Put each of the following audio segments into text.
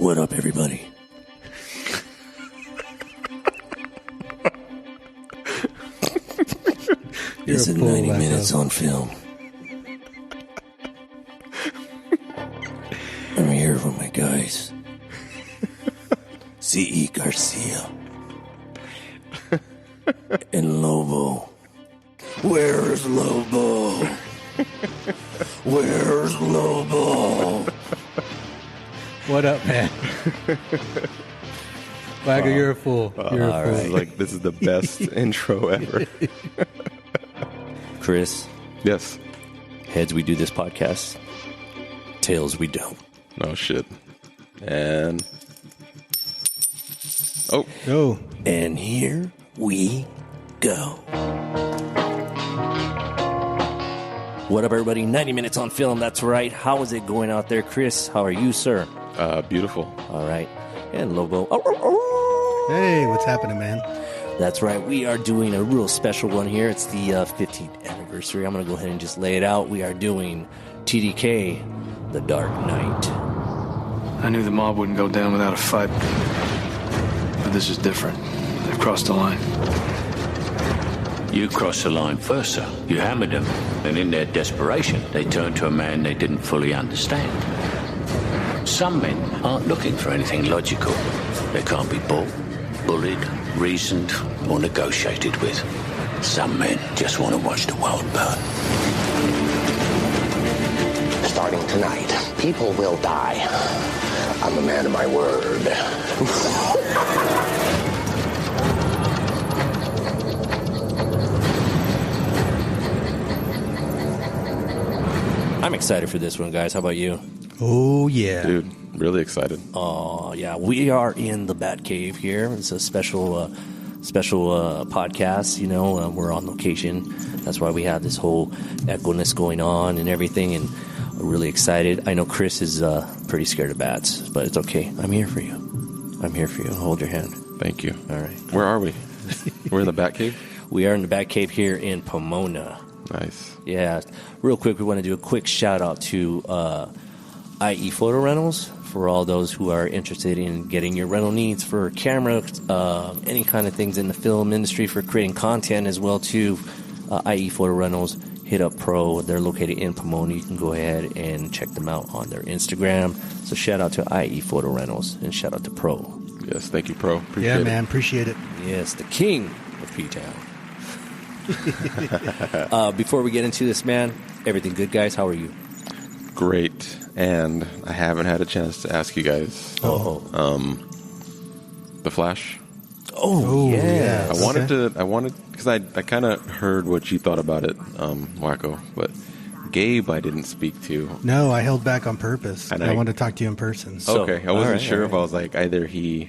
What up, everybody? This is 90 minutes on film. I'm here with my guys. C.E. Garcia. And Lobo. Where's Lobo? Where's Lobo? What up, man? Wackoe, you're a fool. You're a fool. Right. Like, this is the best intro ever. Chris. Yes. Heads, we do this podcast. Tails, we don't. Oh, shit. And... Oh. Oh. And here we go. What up, everybody? 90 minutes on film. That's right. How is it going out there, Chris? How are you, sir? Beautiful. All right. And Lobo. Hey, what's happening, man? That's right. We are doing a real special one here. It's the 15th anniversary. I'm going to go ahead and just lay it out. We are doing TDK, The Dark Knight. I knew the mob wouldn't go down without a fight. But this is different. They've crossed the line. You crossed the line first, sir. You hammered them. And in their desperation, they turned to a man they didn't fully understand. Some men aren't looking for anything logical. They can't be bought, bullied, reasoned, or negotiated with. Some men just want to watch the world burn. Starting tonight, people will die. I'm a man of my word. I'm excited for this one, guys. How about you? Oh, yeah. Dude, really excited. Oh, yeah. We are in the Bat Cave here. It's a special podcast. You know, we're on location. That's why we have this whole echo-ness going on and everything. And we're really excited. I know Chris is pretty scared of bats, but it's okay. I'm here for you. I'm here for you. I'll hold your hand. Thank you. All right. Where are we? We're in the Batcave? We are in the Bat Cave here in Pomona. Nice. Yeah. Real quick, we want to do a quick shout-out to IE Photo Rentals for all those who are interested in getting your rental needs for camera, any kind of things in the film industry for creating content as well, too. IE Photo Rentals, hit up Pro. They're located in Pomona. You can go ahead and check them out on their Instagram. So shout-out to IE Photo Rentals and shout-out to Pro. Yes, thank you, Pro. Appreciate Yeah, it. man, appreciate it. Yes, the king of P-Town. Before we get into this, man, everything good, guys? How are you? Great. And I haven't had a chance to ask you guys. The Flash. Oh, yeah. I wanted, because I kind of heard what you thought about it, Wackoe, but Gabe I didn't speak to. No, I held back on purpose. And I wanted to talk to you in person. So, Okay, I wasn't sure if all I was like, either he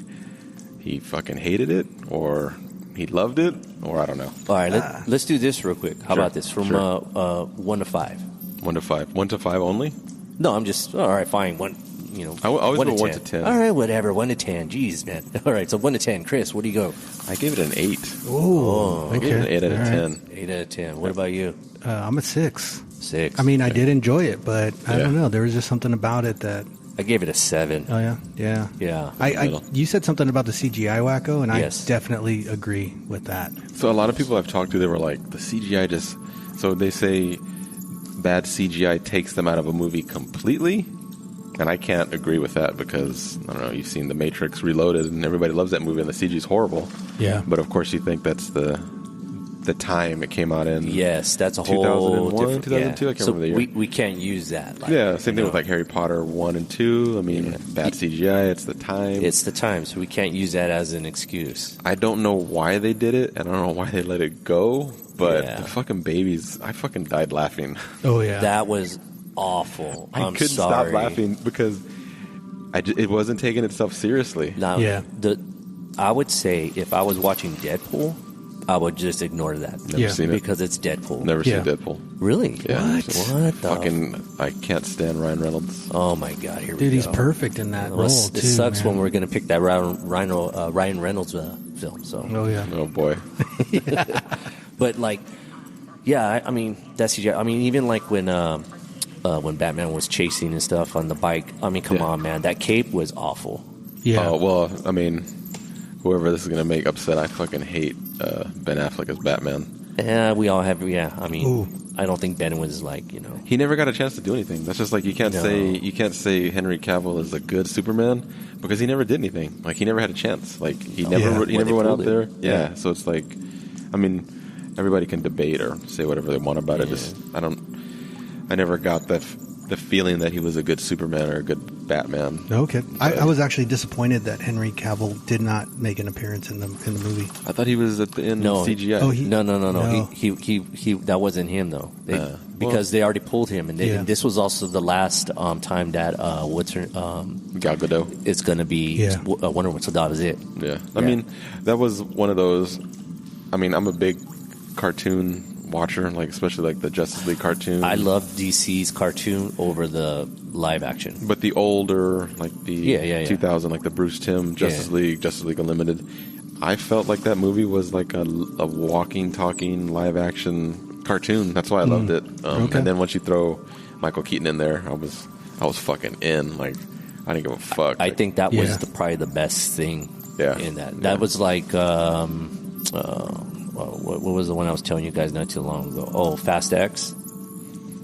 fucking hated it, or he loved it, or I don't know. All right, let's do this real quick. How Sure, about this? From sure. 1 to 5. 1 to 5. 1 to 5 only? No, I'm just, all right, fine. One, you know. I always 1 go 1 to 10. All right, whatever. 1 to 10. Jeez, man. All right, so 1 to 10. Chris, what do you go? I gave it an 8. Oh, I gave it an 8 out of All right. 10. 8 out of 10. What about you? I'm a 6. 6. I mean, I did enjoy it, but I Yeah. don't know. There was just something about it that... I gave it a 7. Oh, yeah? Yeah. Yeah. You said something about the CGI, Wackoe, and Yes. I definitely agree with that. So a lot of people I've talked to, they were like, the CGI just... So they say bad CGI takes them out of a movie completely, and I can't agree with that because, I don't know, you've seen The Matrix Reloaded, and everybody loves that movie, and the CG is horrible. Yeah. But of course you think that's the time it came out in. Yes, that's a whole 2001, different... 2002, I can't so remember the year. we can't use that. Like, Yeah, same you thing with know, like Harry Potter 1 and 2. I mean, Yeah. bad CGI, it's the time. It's the time, so we can't use that as an excuse. I don't know why they did it. I don't know why they let it go. But Yeah. the fucking babies, I fucking died laughing. Oh, yeah. That was awful. I I'm couldn't sorry. stop laughing because it wasn't taking itself seriously. Now, Yeah. I would say if I was watching Deadpool, I would just ignore that. Never Yeah. seen it. Because it's Deadpool. Never Yeah. seen Deadpool. Really? Yeah. What? What the? Fucking, I can't stand Ryan Reynolds. Oh my God! Here we Dude, go. he's perfect in that Well, role, it too, sucks man. when we're going to pick that Ryan Reynolds film. So, Oh, yeah. Oh boy. but like, yeah, I mean that's CGI. I mean, even like when when Batman was chasing and stuff on the bike. I mean, come on, man, that cape was awful. Yeah. Oh, well, I mean, whoever this is going to make upset, I fucking hate Ben Affleck as Batman. Yeah, we all have. Yeah, I mean, Ooh. I don't think Ben was like, He never got a chance to do anything. That's just like you can't say Henry Cavill is a good Superman because he never did anything. Like he never had a chance. Like he never went out there. Yeah. So it's like, I mean, everybody can debate or say whatever they want about it. Just I never got the feeling that he was a good Superman or a good Batman. Okay. I was actually disappointed that Henry Cavill did not make an appearance in the movie. I thought he was at the end of CGI. Oh, No. He that wasn't him though. Because they already pulled him, and this was also the last time that what's her Gal Gadot. It's going to be Wonder Woman. So that was it. Yeah. I mean, that was one of those. I mean, I'm a big cartoon watcher, like especially like the Justice League cartoon. I love DC's cartoon over the live action. But the older, like the 2000, like the Bruce Timm Justice League Unlimited, I felt like that movie was like a walking, talking live action cartoon. That's why I loved it. And then once you throw Michael Keaton in there, I was fucking in. Like I didn't give a fuck. I think that was probably the best thing in that. That was like what was the one I was telling you guys not too long ago? Oh, Fast X.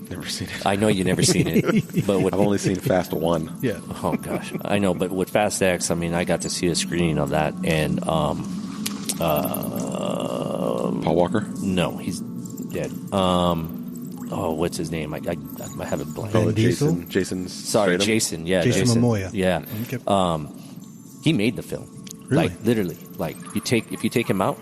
Never seen it. I know you never seen it, but I've only seen Fast 1. Yeah. Oh gosh, I know. But with Fast X, I mean, I got to see a screening of that, and Paul Walker. No, he's dead. What's his name? I have it blank. Vin Diesel? Jason. Sorry, Jason. Yeah, Jason Momoa. Yeah. Okay. He made the film. Really? Like literally. Like if you take him out,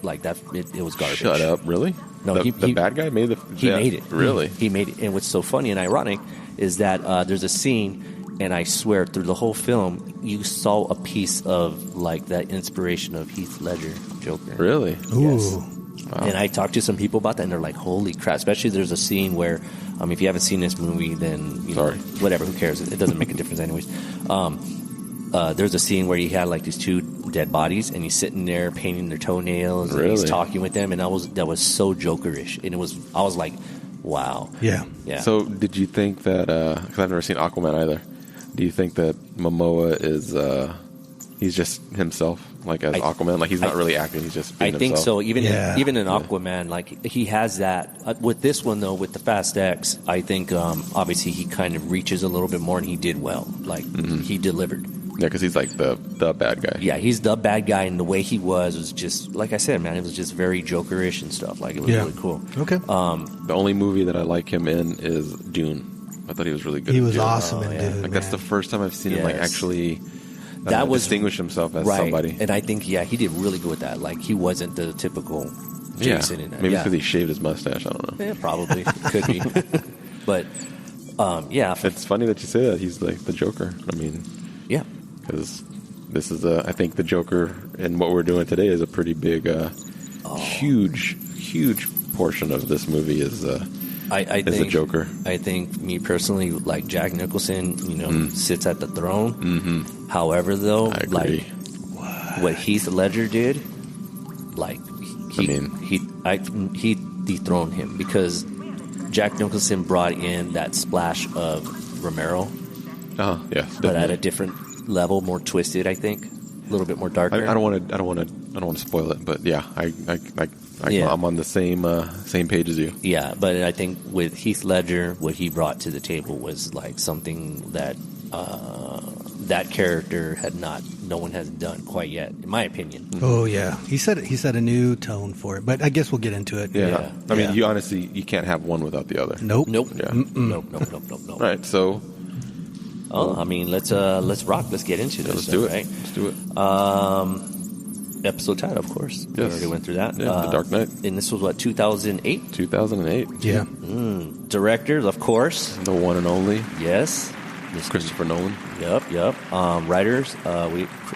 like that, it was garbage. Shut up! Really? No, the bad guy made the. He made it. Really? He made it. And what's so funny and ironic is that there's a scene, and I swear through the whole film, you saw a piece of like that inspiration of Heath Ledger Joker. Really? Yes. Ooh. Wow. And I talked to some people about that, and they're like, "Holy crap!" Especially there's a scene where, if you haven't seen this movie, then whatever, who cares? It doesn't make a difference, anyways. There's a scene where he had like these two dead bodies, and he's sitting there painting their toenails, and he's talking with them, and that was so Jokerish, and I was like, wow, yeah. So did you think that? Because I've never seen Aquaman either. Do you think that Momoa is he's just himself, like as Aquaman? Like he's not really acting; he's just being think himself? so. Even in Aquaman, like he has that. With this one though, with the Fast X, I think obviously he kind of reaches a little bit more, and he did well. Like he delivered. Yeah, because he's like the bad guy. Yeah, he's the bad guy, and the way he was just like I said, man. It was just very Jokerish and stuff. Like it was really cool. Okay. The only movie that I like him in is Dune. I thought he was really good. He in was Dune. awesome in Dune. Like that's the first time I've seen him like actually distinguish himself as right. somebody. And I think he did really good with that. Like he wasn't the typical Jason in that. Maybe because he shaved his mustache. I don't know. Yeah, probably could be. But it's funny that you say that. He's like the Joker. I mean, yeah, because this is I think the Joker and what we're doing today is a pretty big, huge portion of this movie is I think the Joker. I think me personally, like Jack Nicholson, sits at the throne. Mm-hmm. However, though, I agree. Like what Heath Ledger did, like he dethroned him because Jack Nicholson brought in that splash of Romero. Oh yeah, but at a different level, more twisted. I think a little bit more darker. I don't want to spoil it, but yeah, I'm on the same page as you. Yeah, but I think with Heath Ledger, what he brought to the table was like something that that character no one has done quite yet, in my opinion. Oh yeah, he set a new tone for it, but I guess we'll get into it. Yeah. I mean, you can't have one without the other. Nope. Yeah. Nope. All right, so. I mean, let's rock. Let's get into this. Let's do it. Right? Let's do it. Episode title, of course. Yes. We already went through that. Yeah, The Dark Knight. And this was what, 2008? 2008. Yeah. Directors, of course. The one and only. Yes. Christopher Nolan. Yep. Writers.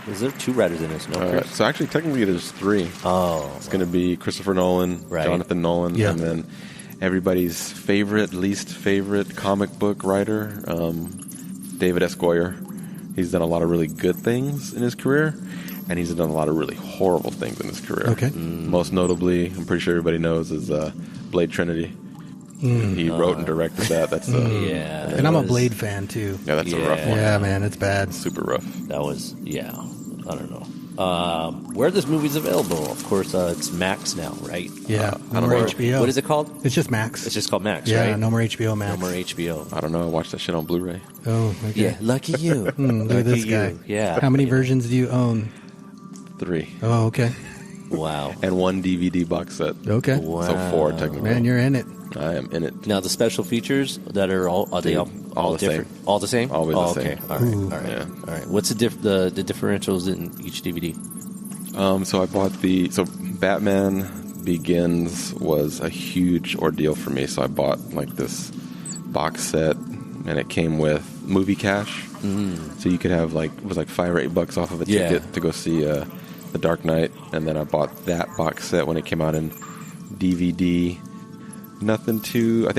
Is there 2 writers in this? No. So actually, technically, there's 3. Oh. It's going to be Christopher Nolan, Jonathan Nolan, and then everybody's least favorite comic book writer, David S. Goyer. He's done a lot of really good things in his career, and he's done a lot of really horrible things in his career. Okay. Most notably, I'm pretty sure everybody knows, is Blade Trinity. He wrote and directed that. That's Yeah. And I'm a Blade fan, too. yeah, that's a rough one. Yeah, man, it's bad. Super rough. That was, yeah, I don't know. Where this movie's available, of course, it's Max now, right? Yeah, I don't no more know. HBO. What is it called? It's just Max. It's just called Max, yeah, right? no more HBO Max. No more HBO. I don't know. I watched that shit on Blu-ray. Oh, okay. Yeah, lucky you. Look at Lucky this you. guy. Yeah. How many versions do you own? 3. Oh, okay. Wow. And 1 DVD box set. Okay. Wow. So 4 technically. Man, you're in it. I am in it. Now the special features that are are they all all the different? same. All the same? Always the okay. same. All right. Ooh. All right. Yeah. All right. What's the differentials in each DVD? So I bought so Batman Begins was a huge ordeal for me. So I bought like this box set, and it came with movie cash. So you could have it was like $5 or $8 off of a ticket to go see The Dark Knight, and then I bought that box set when it came out in DVD. I think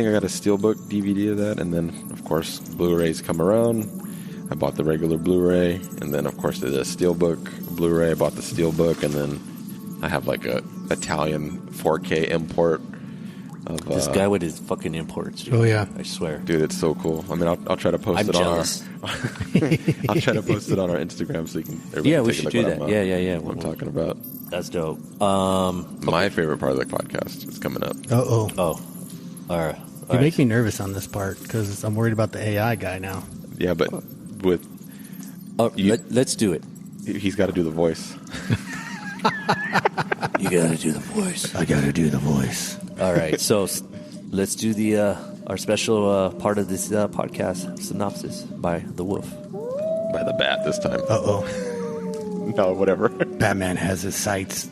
I got a Steelbook DVD of that, and then of course Blu-rays come around. I bought the regular Blu-ray, and then of course the Steelbook Blu-ray. I bought the Steelbook, and then I have like a Italian 4K import of This guy with his fucking imports. Dude. Oh, yeah. I swear. dude, it's so cool. I mean, I'll try to post I'm it jealous. on our I'll try to post it on our Instagram so you can everybody Yeah, we take a should look do what that. I'm, Yeah. what I'm talking about. That's dope. My favorite part of the podcast is coming up. Uh-oh. Oh. All right. You make me nervous on this part because I'm worried about the AI guy now. Yeah, but with let's do it. he's got to do the voice. You gotta do the voice. I gotta do the voice. All right, so let's do the our special part of this podcast synopsis by the Wolf. By the bat this time. Uh-oh. No, whatever. Batman has his sights.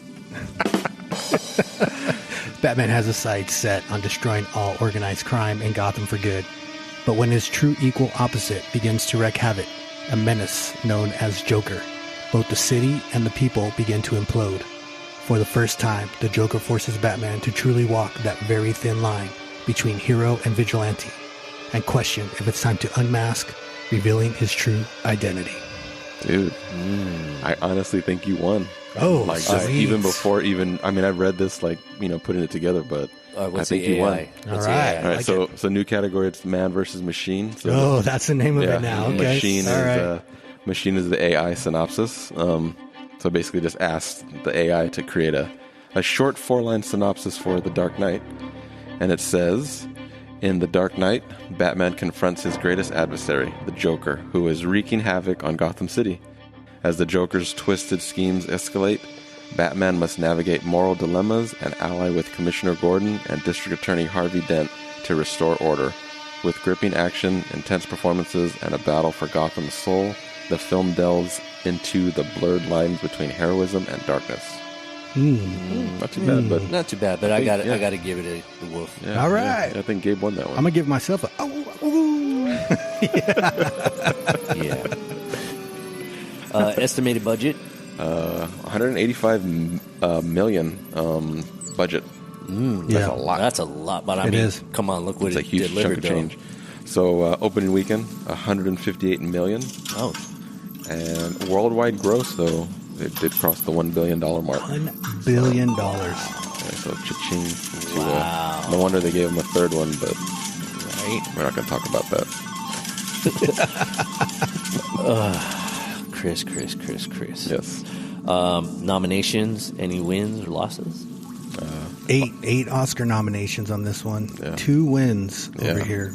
Batman has his sights set on destroying all organized crime in Gotham for good. But when his true equal opposite begins to wreak havoc, a menace known as Joker, both the city and the people begin to implode. For the first time, the Joker forces Batman to truly walk that very thin line between hero and vigilante, and question if it's time to unmask, revealing his true identity. Dude, I honestly think you won. Oh, like just sweet. even before I read this putting it together, but I What's think the you won. AI? All What's right. the AI? All right, like so new category, it's man versus machine. So Oh, that's the name of it now. Okay. Machine All is right. machine is the AI synopsis. So basically, just asked the AI to create a short 4-line synopsis for The Dark Knight, and it says, in The Dark Knight, Batman confronts his greatest adversary, the Joker, who is wreaking havoc on Gotham City. As the Joker's twisted schemes escalate, Batman must navigate moral dilemmas and ally with Commissioner Gordon and District Attorney Harvey Dent to restore order. With gripping action, intense performances, and a battle for Gotham's soul, the film delves into the blurred lines between heroism and darkness. Not too bad, but Not too bad, but I got to give it a the Wolf. yeah, All right. yeah, I think Gabe won that one. I'm going to give myself a... Yeah. Estimated budget. 185 million budget. That's a lot. That's a lot, but I It mean, is. come on, look what It's a it huge chunk delivered. of change. So opening weekend, 158 million, Oh, and worldwide gross though it did cross the $1 billion mark. $1 billion. Yeah, so cha-ching. Wow. No wonder they gave him a third one, but right. we're not going to talk about that. Chris. Yes. Nominations, any wins or losses? Eight Oscar nominations on this one. Yeah. 2 wins over Yeah. here.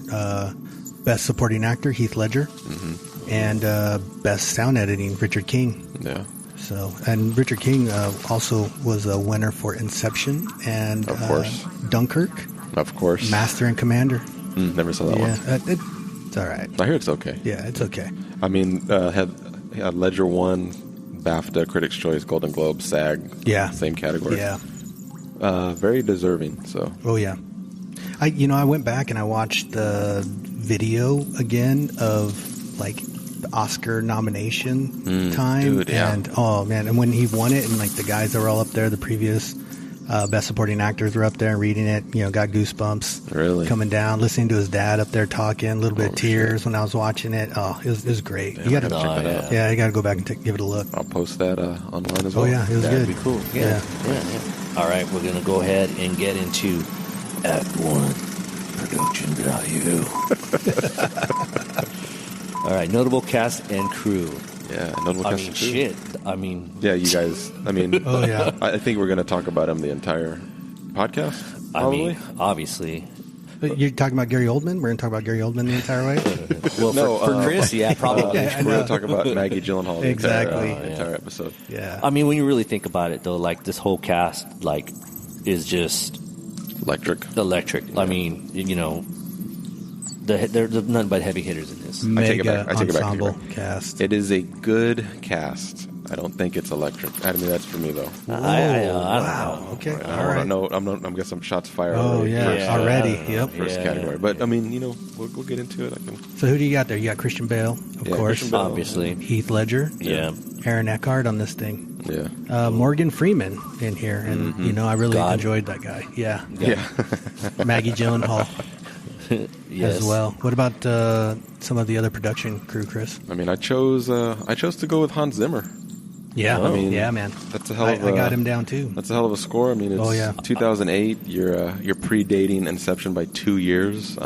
Best Supporting Actor, Heath Ledger. And Best Sound Editing, Richard King. Yeah. So, and Richard King also was a winner for Inception and Of course. Dunkirk, Of course. Master and Commander. Never saw that Yeah, one. it's all right. I hear it's okay. Yeah, it's okay. I mean, had Ledger won BAFTA, Critics' Choice, Golden Globe, SAG. Yeah. Same category. Yeah. Very deserving. So Oh yeah. I went back and I watched the video again of like the Oscar nomination time, dude, yeah. and oh man, and when he won it, and like the guys that were all up there, the previous Best Supporting Actors were up there reading it. Got goosebumps. Really? Coming down, listening to his dad up there talking, a little bit of Oh, tears when I was watching it. Oh, it was great. You got to I gotta check that out. Yeah, you got to go back and give it a look. I'll post that online as well. Oh yeah, it was That'd good. be cool. Yeah. All right, we're gonna go ahead and get into Act 1. production value. All right, notable cast and crew. Yeah, notable cast and crew. Shit. I mean, Yeah, you guys. I mean, Oh, yeah. I think we're going to talk about him the entire podcast. Probably. I mean, obviously. You're talking about Gary Oldman? We're going to talk about Gary Oldman the entire way? Well, No, for Chris, yeah, probably. Yeah, I we're know. going to talk about Maggie Gyllenhaal the Exactly. entire episode. Yeah. I mean, when you really think about it, though, like this whole cast, like, is just Electric. electric. I mean, you know, they're none but heavy hitters in this. I take it Mega back. I take it back. ensemble cast. It is a good cast. I don't think it's electric. I mean, that's for me though. I don't Wow. know. Okay. I All right. don't know. I'm guessing some shots fired. Oh, already. yeah. Yeah. Already. Yep. First Yeah. category. But I mean, you know, we'll get into it. I can. So who do you got there? You got Christian Bale, of Yeah, course. Christian Bale. Obviously. Heath Ledger. Yeah. Aaron Eckhart on this thing. Yeah. Morgan Freeman in here. And, you know, I really God. enjoyed that guy. Yeah. Yeah. Maggie Gyllenhaal Yes. as well. What about some of the other production crew, Chris? I mean, I chose to go with Hans Zimmer. Yeah. I mean, yeah, man. That's a hell I of a. got him down, too. That's a hell of a score. I mean, it's Oh, yeah. 2008. You're predating Inception by 2 years.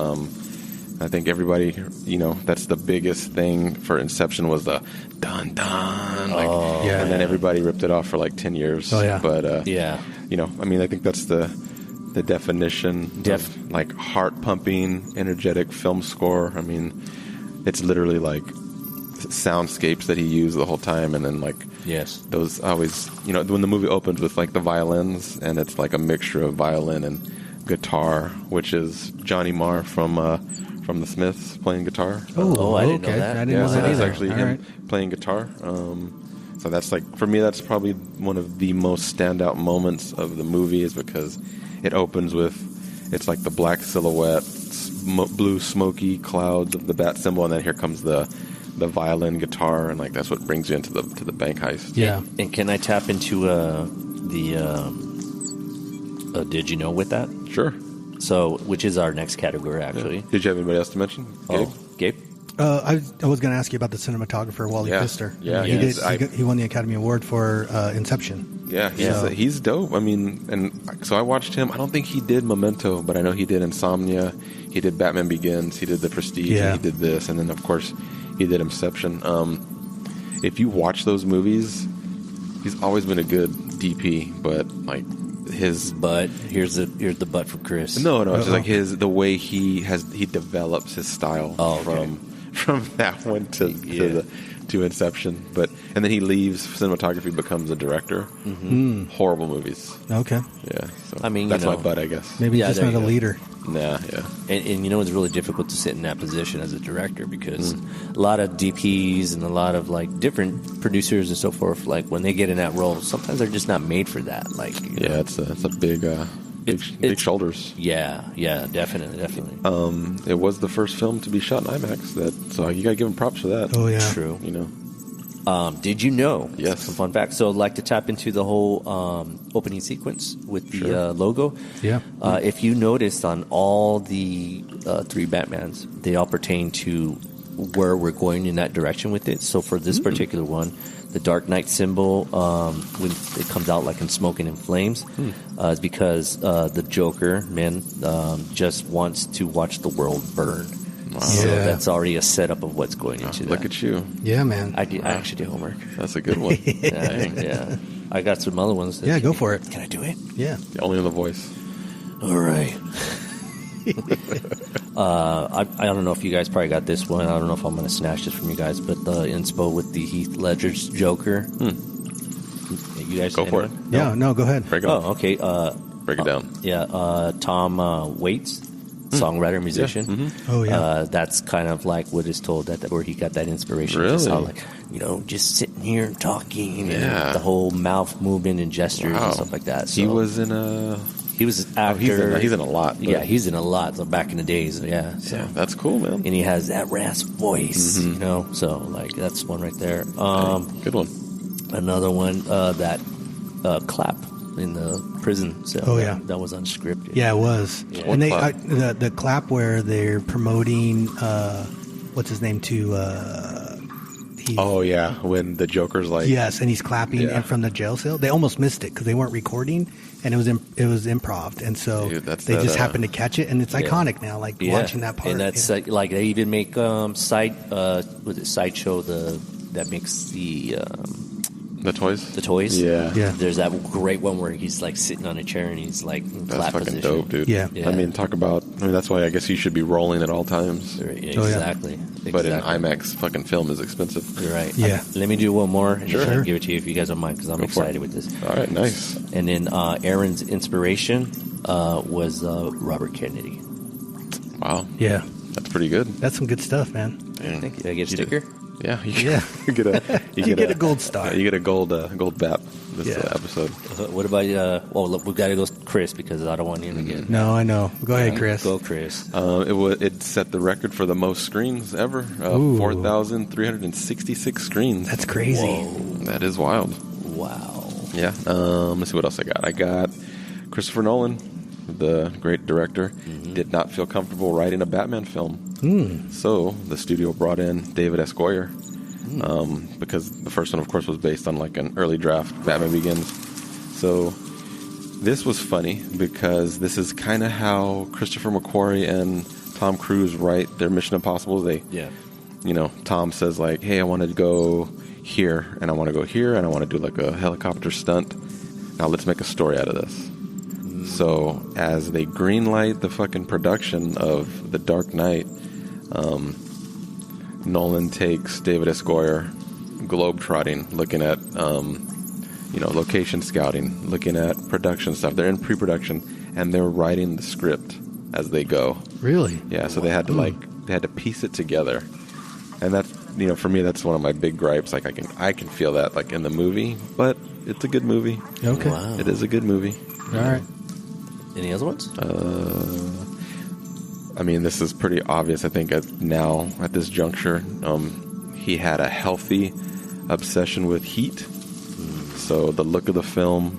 I think everybody, you know, that's the biggest thing for Inception was the dun dun, like, Yeah. and then everybody ripped it off for like 10 years. Oh, yeah. But Yeah. you know, I mean, I think that's the definition of like heart pumping, energetic film score. I mean, it's literally like soundscapes that he used the whole time, and then like Yes. those always, you know, when the movie opens with like the violins, and it's like a mixture of violin and guitar, which is Johnny Marr from the Smiths playing guitar. Oh, I didn't know okay. that. I didn't Yeah, know so that that's either. actually All him right. playing guitar. So that's like, for me, that's probably one of the most standout moments of the movie, is because it opens with, it's like the black silhouette, blue smoky clouds of the bat symbol, and then here comes the violin guitar, and like that's what brings you into the bank heist. Yeah. And can I tap into did you know with that? Sure. So, which is our next category, actually. Did you have anybody else to mention? Gabe? Oh, Gabe? I was going to ask you about the cinematographer, Wally Yeah. Pfister. Yeah, He he's- he won the Academy Award for Inception. Yeah, Yeah. he's dope. I mean, and so I watched him. I don't think he did Memento, but I know he did Insomnia. He did Batman Begins. He did The Prestige. Yeah. And he did this, and then of course he did Inception. If you watch those movies, he's always been a good DP, but like his. But here's the but for Chris. No, it's just like the way he develops his style from that one to Inception, and then he leaves cinematography, becomes a director. Mm-hmm. Horrible movies. Okay. Yeah, so I mean, that's you my know. butt, I guess. Maybe Yeah, just there not you a go. leader. Nah, yeah. And you know, it's really difficult to sit in that position as a director, because a lot of DPs and a lot of like different producers and so forth, like when they get in that role, sometimes they're just not made for that. Like, you know. Yeah, it's a big, big shoulders. Yeah, definitely. It was the first film to be shot in IMAX. So you got to give him props for that. Oh, yeah. True. You know. Did you know? Yes. Some fun facts. So I'd like to tap into the whole opening sequence with the logo. Yeah. If you noticed on all the three Batmans, they all pertain to where we're going in that direction with it. So for this particular one, the Dark Knight symbol, when it comes out like in smoke and in flames, is because the Joker, just wants to watch the world burn. Wow. So Yeah. that's already a setup of what's going into that. Look at you. Yeah, man. I actually did homework. That's a good one. Yeah. I got some other ones. Yeah, go for it. Can I do it? Yeah. Only on the voice. All right. I don't know if you guys probably got this one. I don't know if I'm going to snatch this from you guys, but the inspo with the Heath Ledger's Joker. You guys Go for it. anyone? Yeah, no, go ahead. Break it up. Oh, okay. Break it down. Yeah, Tom Waits, songwriter, musician. Yeah. Mm-hmm. Oh, yeah. That's kind of like what is told that where he got that inspiration. Really? Just how, like, just sitting here and talking, Yeah. and the whole mouth movement and gestures Wow. and stuff like that. So He was in a. he was an actor. He's in a lot. but- Yeah, he's in a lot. So back in the days, yeah. So. Yeah, that's cool, man. And he has that rasp voice, Mm-hmm. So like that's one right there. Good one. Another one, that clap in the prison cell. Oh, yeah. that was unscripted. Yeah, it was. Yeah. And they What the clap where they're promoting what's his name to Oh yeah, when the Joker's like, yes, and he's clapping Yeah. and from the jail cell. They almost missed it because they weren't recording, and it was improv, and so Dude, they just happened to catch it, and it's iconic now. Like watching that part, and that's like they even make sideshow that makes the toys. the toys. Yeah. Yeah. There's that great one where he's like sitting on a chair and he's like in That's clap fucking position. dope, dude. Yeah. Yeah. I mean, that's why I guess you should be rolling at all times. Right, Oh, yeah. exactly. But in Exactly. IMAX, fucking film is expensive. You're right. Yeah. Let me do one more and Sure. then I'll give it to you if you guys don't mind because I'm Go for it. excited with this. All right, nice. And then Aaron's inspiration was Robert Kennedy. Wow, yeah, that's pretty good. that's some good stuff, man. Dang. Thank you. Did I get a sticker? Yeah, you Yeah. you get a You get a gold star. You get a gold bat this Yeah. episode. What about look, we got to go Chris because I don't want him to get. No, I know. Go ahead, Chris. Go Chris. It set the record for the most screens ever. Ooh. 4,366 screens. That's crazy. Whoa. That is wild. Wow. Yeah. Let's see what else I got. I got Christopher Nolan, the great director, did not feel comfortable writing a Batman film. So the studio brought in David S. Goyer because the first one, of course, was based on like an early draft, Batman Begins. So this was funny because this is kind of how Christopher McQuarrie and Tom Cruise write their Mission Impossible. Tom says like, hey, I want to go here, and I want to go here, and I want to do like a helicopter stunt. Now let's make a story out of this. So as they greenlight the fucking production of The Dark Knight, Nolan takes David S. Goyer globetrotting, looking at location scouting, looking at production stuff. They're in pre-production and they're writing the script as they go. Really? Yeah, so they had to piece it together, and that's for me that's one of my big gripes. Like I can feel that like in the movie, but it's a good movie. Okay. Wow. It is a good movie. All right. Any other ones? I mean, this is pretty obvious. I think at this juncture, he had a healthy obsession with Heat. So the look of the film,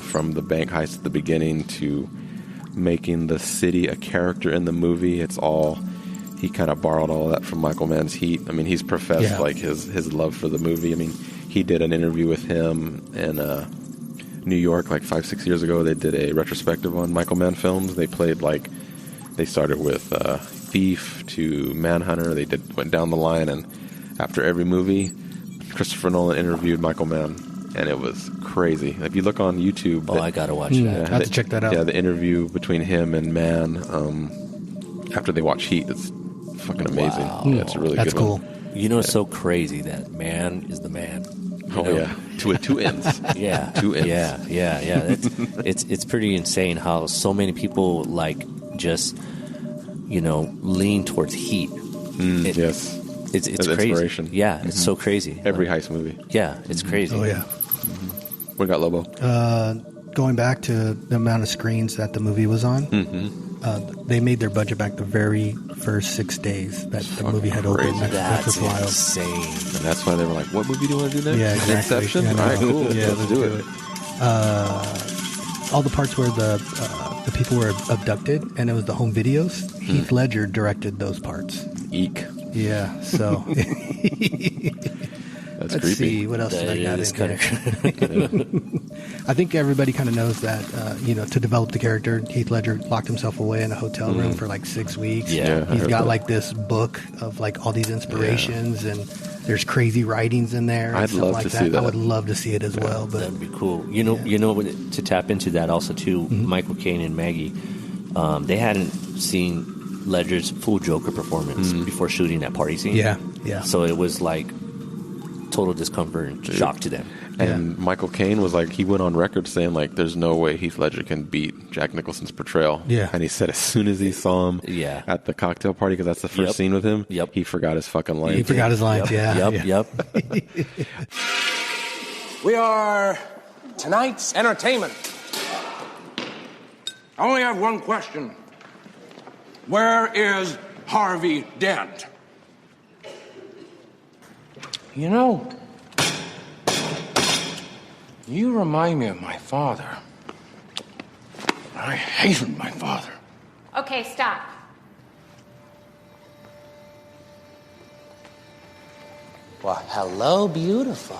from the bank heist at the beginning to making the city a character in the movie, he kind of borrowed all of that from Michael Mann's Heat. I mean, he's professed like his love for the movie. I mean, he did an interview with him in New York like 5-6 years ago. They did a retrospective on Michael Mann films. They played they started with Thief to Manhunter. They went down the line, and after every movie, Christopher Nolan interviewed Michael Mann, and it was crazy. If you look on YouTube, I gotta watch that. I have to check that out. Yeah, the interview between him and Mann after they watch Heat, it's fucking amazing. Wow. Yeah, it's a really That's good cool. one. It's so crazy that man is the man. Yeah, two ends. Yeah, 2 ends. Yeah. It's pretty insane how so many people just lean towards Heat. Yes, It's As crazy. inspiration. Yeah, it's so crazy. every heist movie. Yeah, it's crazy. Oh yeah. What got Lobo? Going back to the amount of screens that the movie was on, they made their budget back the very first 6 days that the movie had opened. crazy. That's what's wild. insane. And that's why they were like, "What movie do you want to do next?" Yeah, exactly. Inception. Yeah, All right, cool. Yeah, let's do it. All the parts where the people were abducted and it was the home videos. Heath Ledger directed those parts. Eek. Yeah, so That's let's creepy. see what else That did I got is in kind here. of I think everybody kind of knows that to develop the character, Heath Ledger locked himself away in a hotel room for like 6 weeks. Yeah, I He's heard got that. like this book of like all these inspirations and there's crazy writings in there. And I'd stuff love like to see that. I would love to see it as well. But That'd be cool. To tap into that also too, Michael Caine and Maggie, they hadn't seen Ledger's full Joker performance before shooting that party scene. yeah. So it was like total discomfort and shock to them. And Michael Caine was like, he went on record saying like, "There's no way Heath Ledger can beat Jack Nicholson's portrayal." Yeah. And he said as soon as he saw him at the cocktail party, because that's the first Yep. scene with him, Yep. he forgot his fucking lines. He forgot his lines. Yep. We are tonight's entertainment. I only have one question. Where is Harvey Dent? You remind me of my father. I hated my father. Okay, stop. Well, hello, beautiful.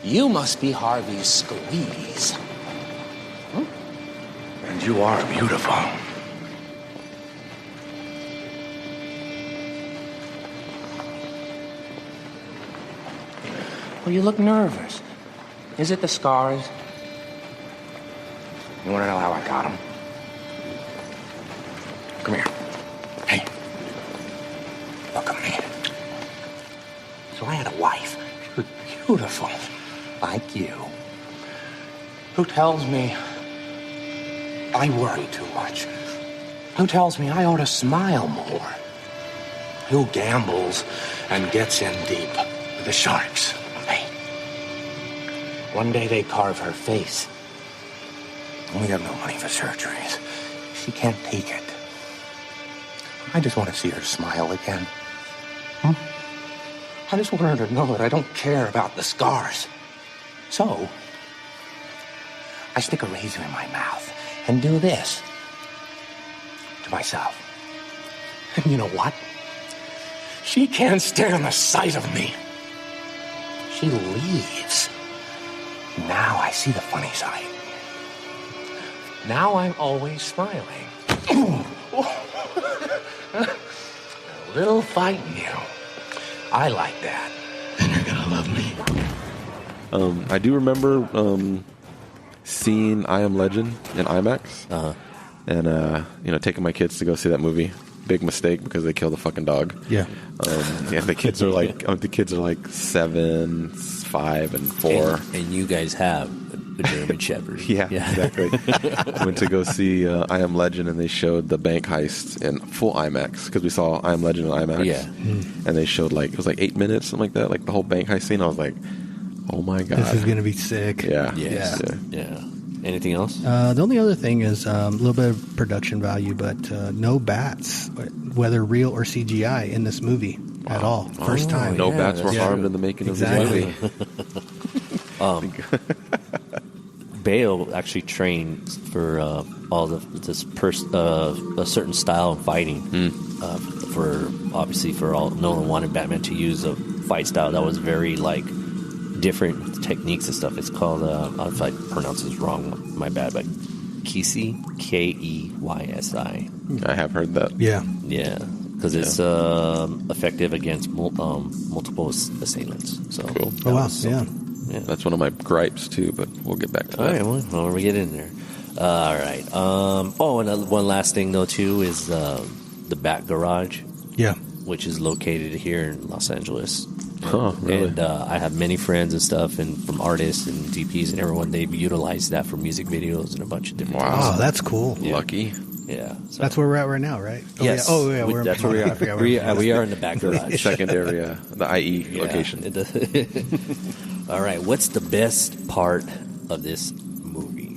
You must be Harvey's squeeze. And you are beautiful. Well, you look nervous. Is it the scars? You want to know how I got them? Come here. Hey. Look at me. So I had a wife. She was beautiful. Like you. Who tells me I worry too much? Who tells me I ought to smile more? Who gambles and gets in deep with the sharks? Hey. One day they carve her face. We have no money for surgeries. She can't take it. I just want to see her smile again. I just want her to know that I don't care about the scars. So, I stick a razor in my mouth and do this to myself. And you know what? She can't stand the sight of me. She leaves. Now I see the funny side. Now I'm always smiling. A little fight in you. I like that. And you're gonna love me. I do remember seeing I Am Legend in IMAX, and taking my kids to go see that movie. Big mistake because they killed the fucking dog. Yeah. The kids are like 7, 5, and 4. And you guys have a German Shepherd. Yeah, exactly. Went to go see I Am Legend, and they showed the bank heist in full IMAX because we saw I Am Legend in IMAX. Yeah. And they showed it was 8 minutes, something like that, like the whole bank heist scene. I was like, oh my god, This is going to be sick. Yeah. Yes. Yeah. Anything else? The only other thing is a little bit of production value, but no bats, whether real or CGI, in this movie at all. First time. No bats were harmed in the making of Exactly. this movie. Bale actually trained for all a certain style of fighting. For all Nolan wanted Batman to use a fight style that was very different techniques and stuff. It's called if I pronounce this wrong, my bad, but Keysi, Keysi. I have heard that. Yeah. Yeah, because it's effective against multiple assailants. So Cool. Oh, wow. Yeah. That's one of my gripes too, but we'll get back to All that. right, well, when we get in there. All right. And one last thing, though, too, is the Bat Garage, Yeah. which is located here in Los Angeles. Huh, really? And I have many friends and stuff, and from artists and DPs and everyone, they've utilized that for music videos and a bunch of different Wow. Oh, things. that's cool. Lucky. Yeah. So. That's where we're at right now, right? Yes. Oh, yeah. We're That's where we I forgot are. We are in the Bat Garage. Second area, the IE Yeah. location. All right. What's the best part of this movie?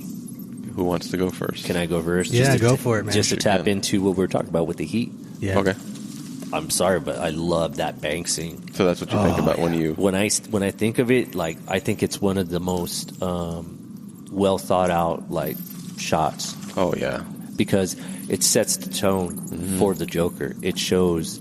Who wants to go first? Can I go first? Yeah, go for it, man. Just to Sure tap can. into what we were talking about with the heat. Yeah. Okay. I'm sorry, but I love that bank scene. So that's what you think about when you... When I think of it, I think it's one of the most well thought out shots, Oh, yeah. because it sets the tone for the Joker. It shows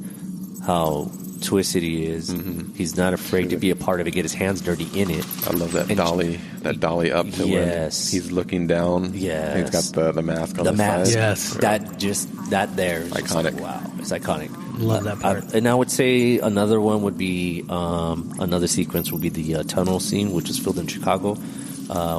how twisted he is. He's not afraid to be a part of it, get his hands dirty in it. I love that And- dolly up to Yes. when he's looking down. Yes. He's got the mask on The the mask, side. Yes. that there is just Iconic. wow, it's iconic. Love that part. And I would say another one would be another sequence would be the tunnel scene, which is filmed in Chicago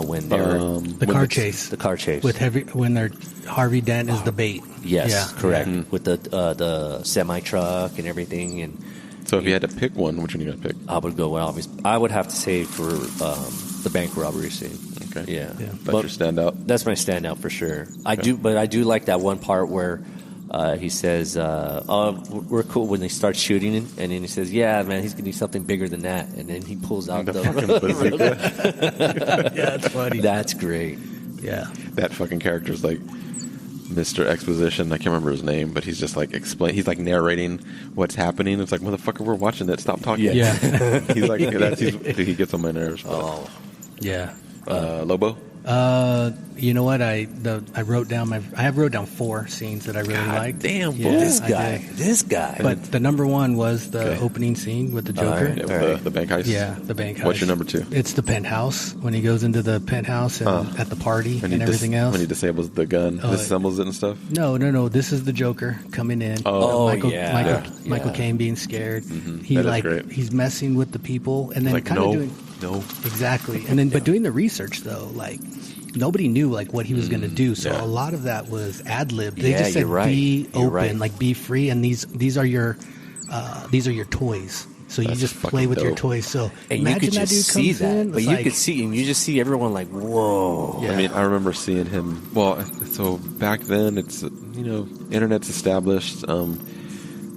when they're The car chase. The car chase. With when Harvey Dent is the bait. Yes, Yeah. correct. Yeah. With the semi truck and everything, and So if you had to pick one, which one are you going to pick? I would go I would have to say for the bank robbery scene. Okay. Yeah, That's But your standout? That's my standout for sure. I do like that one part where he says, "Oh, we're cool." When they start shooting, and then he says, "Yeah, man, he's gonna do something bigger than that." And then he pulls out the fucking bazooka. Yeah, that's funny. That's great. Yeah. That fucking character's like Mr. Exposition. I can't remember his name, but he's just he's narrating what's happening. It's like, motherfucker, we're watching it. Stop talking. Yeah. He's like, he gets on my nerves. Oh, Yeah. Lobo? You know what? I wrote down I have wrote down 4 scenes that I really liked. Damn, Yeah, this I guy. did. This guy. But the number one was the Okay. opening scene with the Joker. right. Yeah, All with the bank heist. Yeah, the bank heist. What's your number 2? It's the penthouse, when he goes into the penthouse and at the party When and everything else. When he disables the gun, disassembles it and stuff. No. This is the Joker coming in. Oh, Michael, yeah. Michael Yeah. Caine being scared. He That is great. he's messing with the people and then Like, kind of no, doing no. exactly. And then but doing the research though, like nobody knew like what he was going to do. So yeah. a lot of that was ad lib. They Yeah, just said you're right. be You're open, right. like be free, and these are your toys. So you That's just play fucking with your dope. toys. So and imagine you could that just dude see comes that. in. But it's you like, could see, and you just see everyone like, whoa. Yeah. I mean, I remember seeing him. Well, so back then, it's internet's established.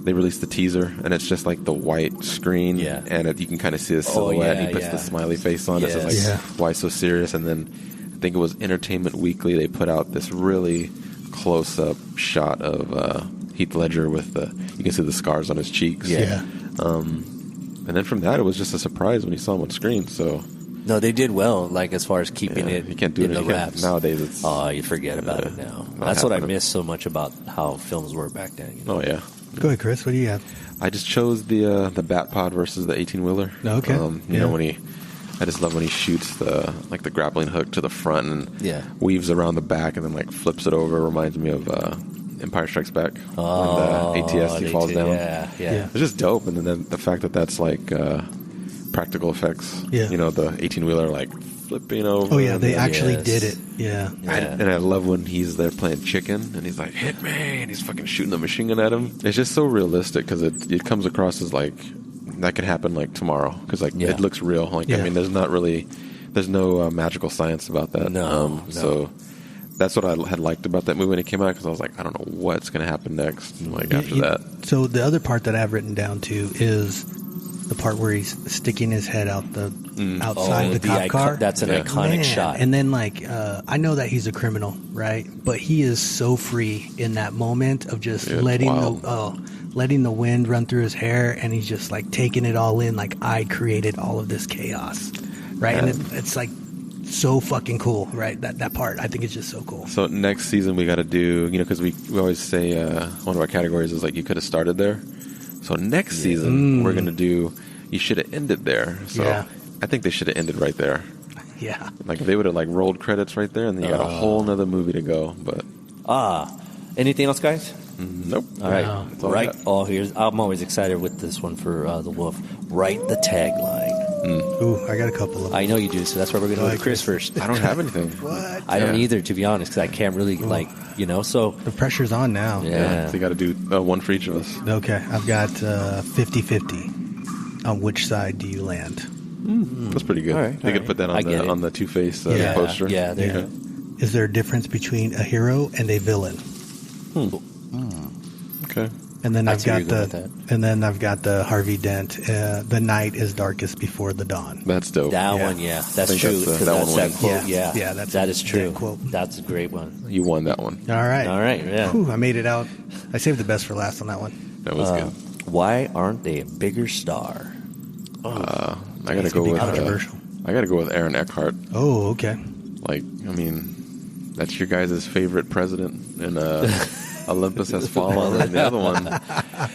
They released the teaser, and it's just like the white screen, Yeah. and you can kind of see the silhouette. yeah, and he puts yeah. the smiley face on it. So it's Yes. like, why so serious? And then I think it was Entertainment Weekly. They put out this really close-up shot of Heath Ledger with you can see the scars on his cheeks. Yeah. And then from that, it was just a surprise when you saw him on screen. So No, they did well, like as far as keeping it you can't do in it the again. wraps. Nowadays. It's You forget about it now. not That's what I happening. miss so much about how films were back then. You know? oh yeah. Go ahead, Chris. What do you have? I just chose the Bat Pod versus the 18-wheeler. Okay. You Yeah. know I just love when he shoots the grappling hook to the front and Yeah. weaves around the back and then like flips it over. Reminds me of Empire Strikes Back Oh, when the ATST falls down. Yeah. Yeah. It's just dope, and then the fact that that's like practical effects. Yeah. You know, the 18-wheeler like flipping over. Oh yeah, they and actually Yes. did it. Yeah. and I love when he's there playing chicken and he's like, hit me, and he's fucking shooting the machine gun at him. It's just so realistic because it comes across as like that could happen like tomorrow because like Yeah. it looks real. Like Yeah. I mean, there's no magical science about that. No. So that's what I had liked about that movie when it came out because I was like, I don't know what's going to happen next. Like after that. So the other part that I have written down too is the part where he's sticking his head out the outside the cop car. That's an Yeah. iconic Man. shot. And then I know that he's a criminal, right? But he is so free in that moment of just Yeah, it's letting wild. letting the wind run through his hair, and he's just like taking it all in. Like I created all of this chaos, right? Yeah. And it's like so fucking cool, right? That part, I think it's just so cool. So next season we got to do, because we always say one of our categories is like you could have started there. So next season we're gonna do you should have ended there. So Yeah. I think they should have ended right there. Yeah. Like if they would have like rolled credits right there, and then you got a whole nother movie to go. But Anything else, guys? nope. All right. That's all I Right. got. Oh, I'm always excited with this one for the Wolf. Write the tagline. Ooh, I got a couple of them. I know you do, so that's why we're going to go to Chris first. I don't have anything. What? I don't Yeah. either, to be honest, because I can't really, so, The pressure's on now. yeah. So you got to do one for each of us. Okay, I've got 50-50. On which side do you land? That's pretty good. All right, They all could right. put that I get it. on the Two-Face Yeah. poster. Yeah, there you Yeah. go. Is there a difference between a hero and a villain? Okay. And then I I've see where got you're going with the Harvey Dent. The night is darkest before the dawn. That's dope. That Yeah. one, yeah. I That's think true. that's, 'cause that that's one that wins. quote, Yeah. yeah. Yeah, that is true. that quote. That's a great one. You won that one. All right. All right, yeah. Whew, I made it out. I saved the best for last on that one. That was good. Why aren't they a bigger star? I gotta It's go gonna be with controversial. I gotta go with Aaron Eckhart. Oh, okay. Like, I mean, that's your guys' favorite president, and Olympus Has Fallen, and the other one.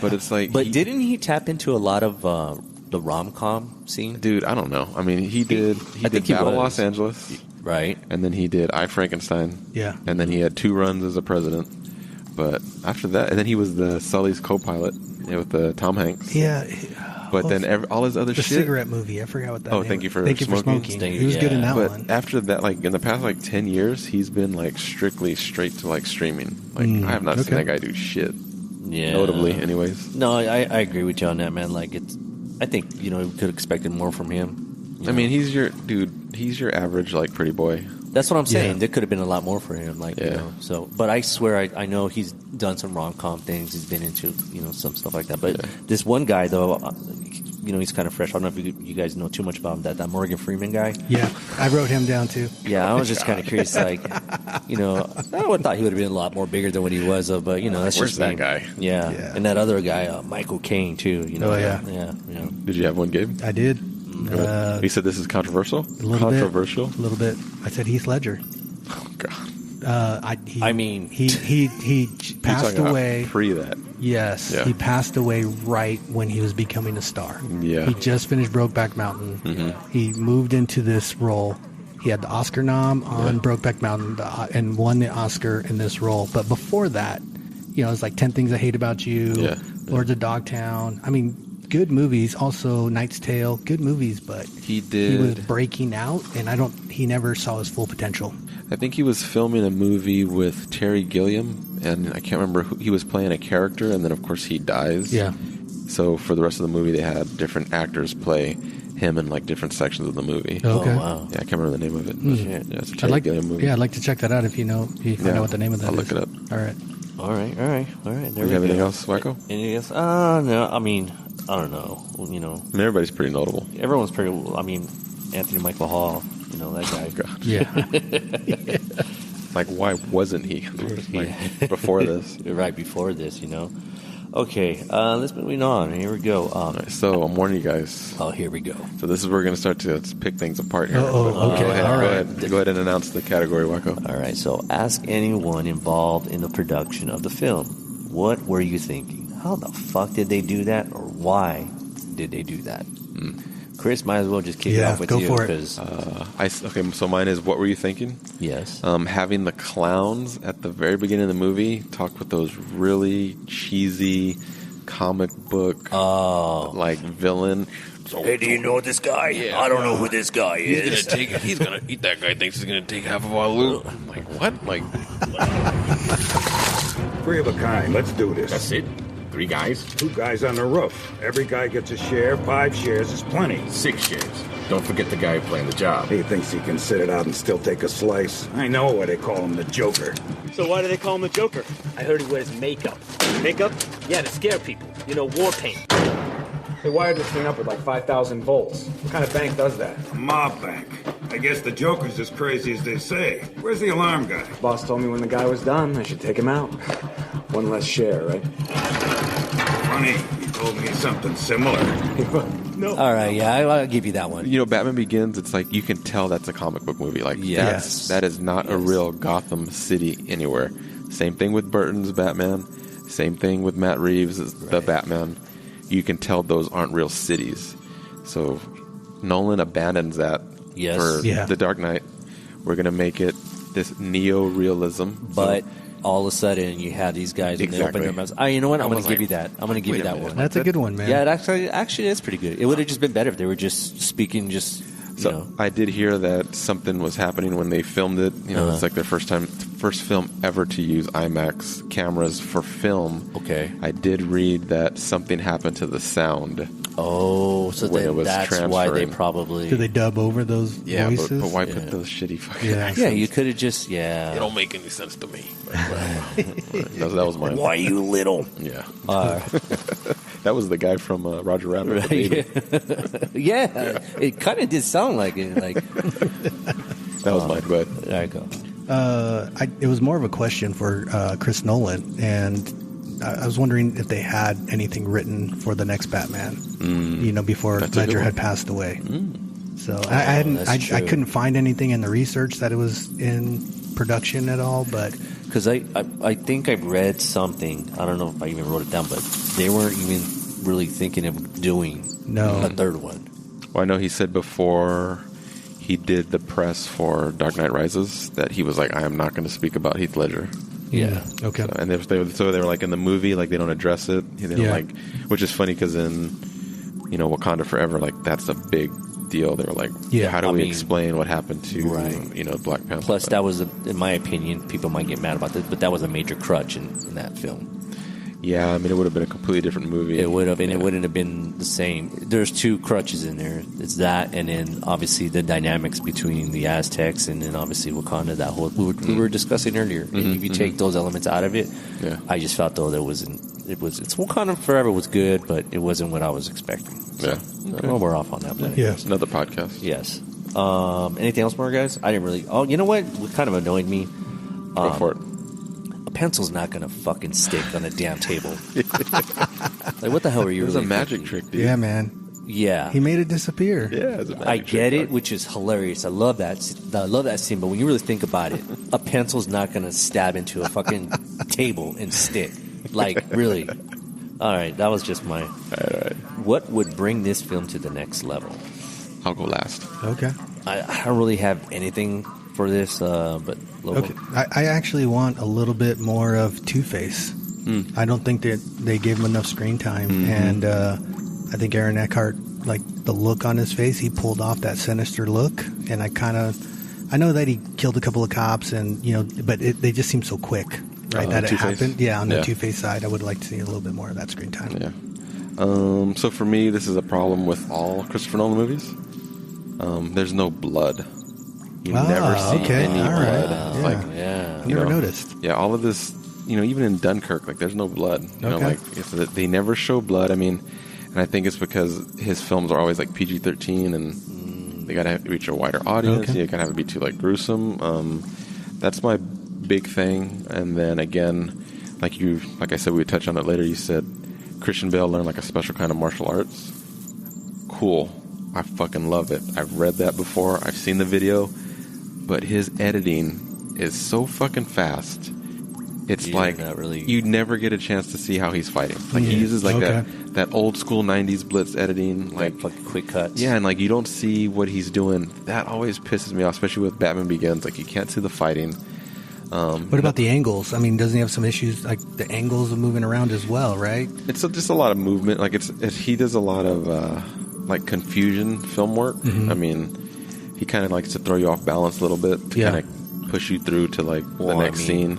But it's like, But didn't he tap into a lot of the rom-com scene? dude, I don't know. I mean, he did I think he Battle was. Los Angeles, Right. and then he did I, Frankenstein. Yeah. And then he had 2 runs as a president. But after that, and then he was the Sully's co-pilot with the Tom Hanks. Yeah. But then all his other The shit. cigarette movie. I forgot what that. Oh, name Thank You was. for Thank you for Smoking. smoking. He was good in that But one. after that, like in the past like 10 years, he's been like strictly straight to like streaming. Like I have not seen okay. that guy do shit. Yeah. Notably, anyways. No, I agree with you on that, man. Like, I think, we could have expected more from him. I mean, he's your average like pretty boy. That's what I'm saying. Yeah. There could have been a lot more for him, Yeah. So, but I swear, I know he's done some rom-com things. He's been into, some stuff like that. But Yeah. this one guy, though, he's kind of fresh. I don't know if you guys know too much about him. That Morgan Freeman guy. Yeah, I wrote him down too. Yeah, I was just kind of curious. Like, I would have thought he would have been a lot more bigger than what he was. But that's Where's just that me. guy? Yeah. Yeah. And that other guy, Michael Caine, too. Oh, yeah. Yeah. Did you have one, Gabe? I did. You said this is controversial? A little bit. I said Heath Ledger. Oh, God. He passed away. Pre that. Yes, Yeah. he passed away right when he was becoming a star. Yeah. He just finished Brokeback Mountain. Mm-hmm. He moved into this role. He had the Oscar nom on Brokeback Mountain and won the Oscar in this role. But before that, it's like 10 Things I Hate About You, Lords of Dogtown. I mean, good movies. Also, Knight's Tale, good movies. But he was breaking out, and he never saw his full potential. I think he was filming a movie with Terry Gilliam, and I can't remember who he was playing a character, and then of course he dies. Yeah. So for the rest of the movie, they had different actors play him in like different sections of the movie. Oh, okay. Oh, wow. Yeah, I can't remember the name of it. But yeah, it's a Terry Gilliam movie. Yeah, I'd like to check that out if you know what the name of that I'll is. look it up. All right. There Do you have anything else, Wackoe? Anything else? No. I mean, I don't know. Everybody's pretty notable. Everyone's pretty. I mean, Anthony Michael Hall. That guy. God. Yeah. Like, why wasn't he? Before this? Right before this, Okay, let's move on. Here we go. Right, so I'm warning you guys. Oh, here we go. So this is where we're going to start to pick things apart here. Okay. Go ahead, All go right. ahead. Go ahead and announce the category, Wackoe. All right, so ask anyone involved in the production of the film. What were you thinking? How the fuck did they do that, or why did they do that? Chris, might as well just kick it off with go you. for it. Okay, so mine is, what were you thinking? Yes. Having the clowns at the very beginning of the movie talk with those really cheesy comic book villain. So, Hey, do you know this guy? Yeah. I don't know who this guy is. He's gonna eat that guy. Thinks he's gonna take half of our loot. I'm like, what? Like, 3 of a kind. Let's do this. That's it? 3 guys? 2 guys on the roof. Every guy gets a share. 5 shares is plenty. 6 shares. Don't forget the guy playing the job. He thinks he can sit it out and still take a slice. I know why they call him the Joker. So why do they call him the Joker? I heard he wears makeup. Makeup? Yeah, to scare people. War paint. They wired this thing up with like 5,000 volts. What kind of bank does that? A mob bank. I guess the Joker's as crazy as they say. Where's the alarm guy? Boss told me when the guy was done, I should take him out. 1 less share, right? Funny, he told me something similar. No. All right, yeah, I'll give you that one. Batman Begins, it's like you can tell that's a comic book movie. Like, Yes. that is not a real Gotham City anywhere. Same thing with Burton's Batman. Same thing with Matt Reeves' The Batman. You can tell those aren't real cities. So Nolan abandons that for The Dark Knight. We're going to make it this neo-realism. But all of a sudden, you had these guys when they open their mouths. You know what? I'm going to give you that. I'm going to give you that one. That's a good one, man. Yeah, it actually is pretty good. It would have just been better if they were just speaking I did hear that something was happening when they filmed it. It's like their first film ever to use IMAX cameras for film. Okay. I did read that something happened to the sound. Oh, so then that's why they probably... Do they dub over those voices? But why put those shitty fucking accents? Yeah, you could have just... Yeah. It don't make any sense to me. That was mine. Why you little? Yeah. That was the guy from Roger Rabbit. Yeah, it kind of did sound like it. That was mine. Go ahead. There you go. It was more of a question for Chris Nolan, and I was wondering if they had anything written for the next Batman. Before Ledger had passed away. So I couldn't find anything in the research that it was in production at all, but because I think I read something. I don't know if I even wrote it down, but they weren't even really thinking of doing a third one. Well, I know he said before he did the press for Dark Knight Rises that he was like, I am not going to speak about Heath Ledger. Yeah. Okay. So, and they were like in the movie, like they don't address it. Which is funny because in Wakanda Forever, like that's a big deal. They were like, how do we explain what happened to Black Panther? Plus, that was, in my opinion, people might get mad about this, but that was a major crutch in that film. Yeah, I mean, it would have been a completely different movie. It would have, and it wouldn't have been the same. There's 2 crutches in there. It's that, and then obviously the dynamics between the Aztecs and then obviously Wakanda. That whole we were discussing earlier. And if you take those elements out of it, I just felt though it's Wakanda Forever was good, but it wasn't what I was expecting. So, well, we're off on that. But it's another podcast. Yes. Anything else more, guys? I didn't really. Oh, you know what? What kind of annoyed me? Go for it. Pencil's not gonna fucking stick on a damn table. Like, what the hell are you? It was really a magic thinking? trick, dude. Yeah, man. Yeah. He made it disappear. Yeah, it's a I magic get trick, it, which is hilarious. I love that scene, but when you really think about it, a pencil's not going to stab into a fucking table and stick. Like, really. All right, that was just my... All right. What would bring this film to the next level? I'll go last. Okay. I don't really have anything for this, but... Lobo. Okay. I actually want a little bit more of Two-Face. I don't think that they gave him enough screen time, and I think Aaron Eckhart, like the look on his face, he pulled off that sinister look, and I know that he killed a couple of cops, and but they just seem so quick, right? That it Two-Face? happened. Yeah, on the Two-Face side, I would like to see a little bit more of that screen time. Yeah. So for me, this is a problem with all Christopher Nolan movies. There's no blood. You never see any blood. I never noticed. Yeah, all of this. Even in Dunkirk, like there's no blood. They never show blood. I mean, and I think it's because his films are always like PG-13, and they gotta reach a wider audience. You gotta have it be too like gruesome. That's my big thing. And then again, like I said, we would touch on it later. You said Christian Bale learned like a special kind of martial arts. Cool. I fucking love it. I've read that before. I've seen the video, but his editing is so fucking fast. It's like you never get a chance to see how he's fighting. Like he uses like that old school 90s blitz editing, like quick cuts. Yeah, and like you don't see what he's doing. That always pisses me off, especially with Batman Begins. Like you can't see the fighting. What about the angles? I mean, doesn't he have some issues like the angles of moving around as well? Right? It's just a lot of movement. Like he does a lot of like confusion film work. I mean, he kind of likes to throw you off balance a little bit to kind of push you through to like the next scene.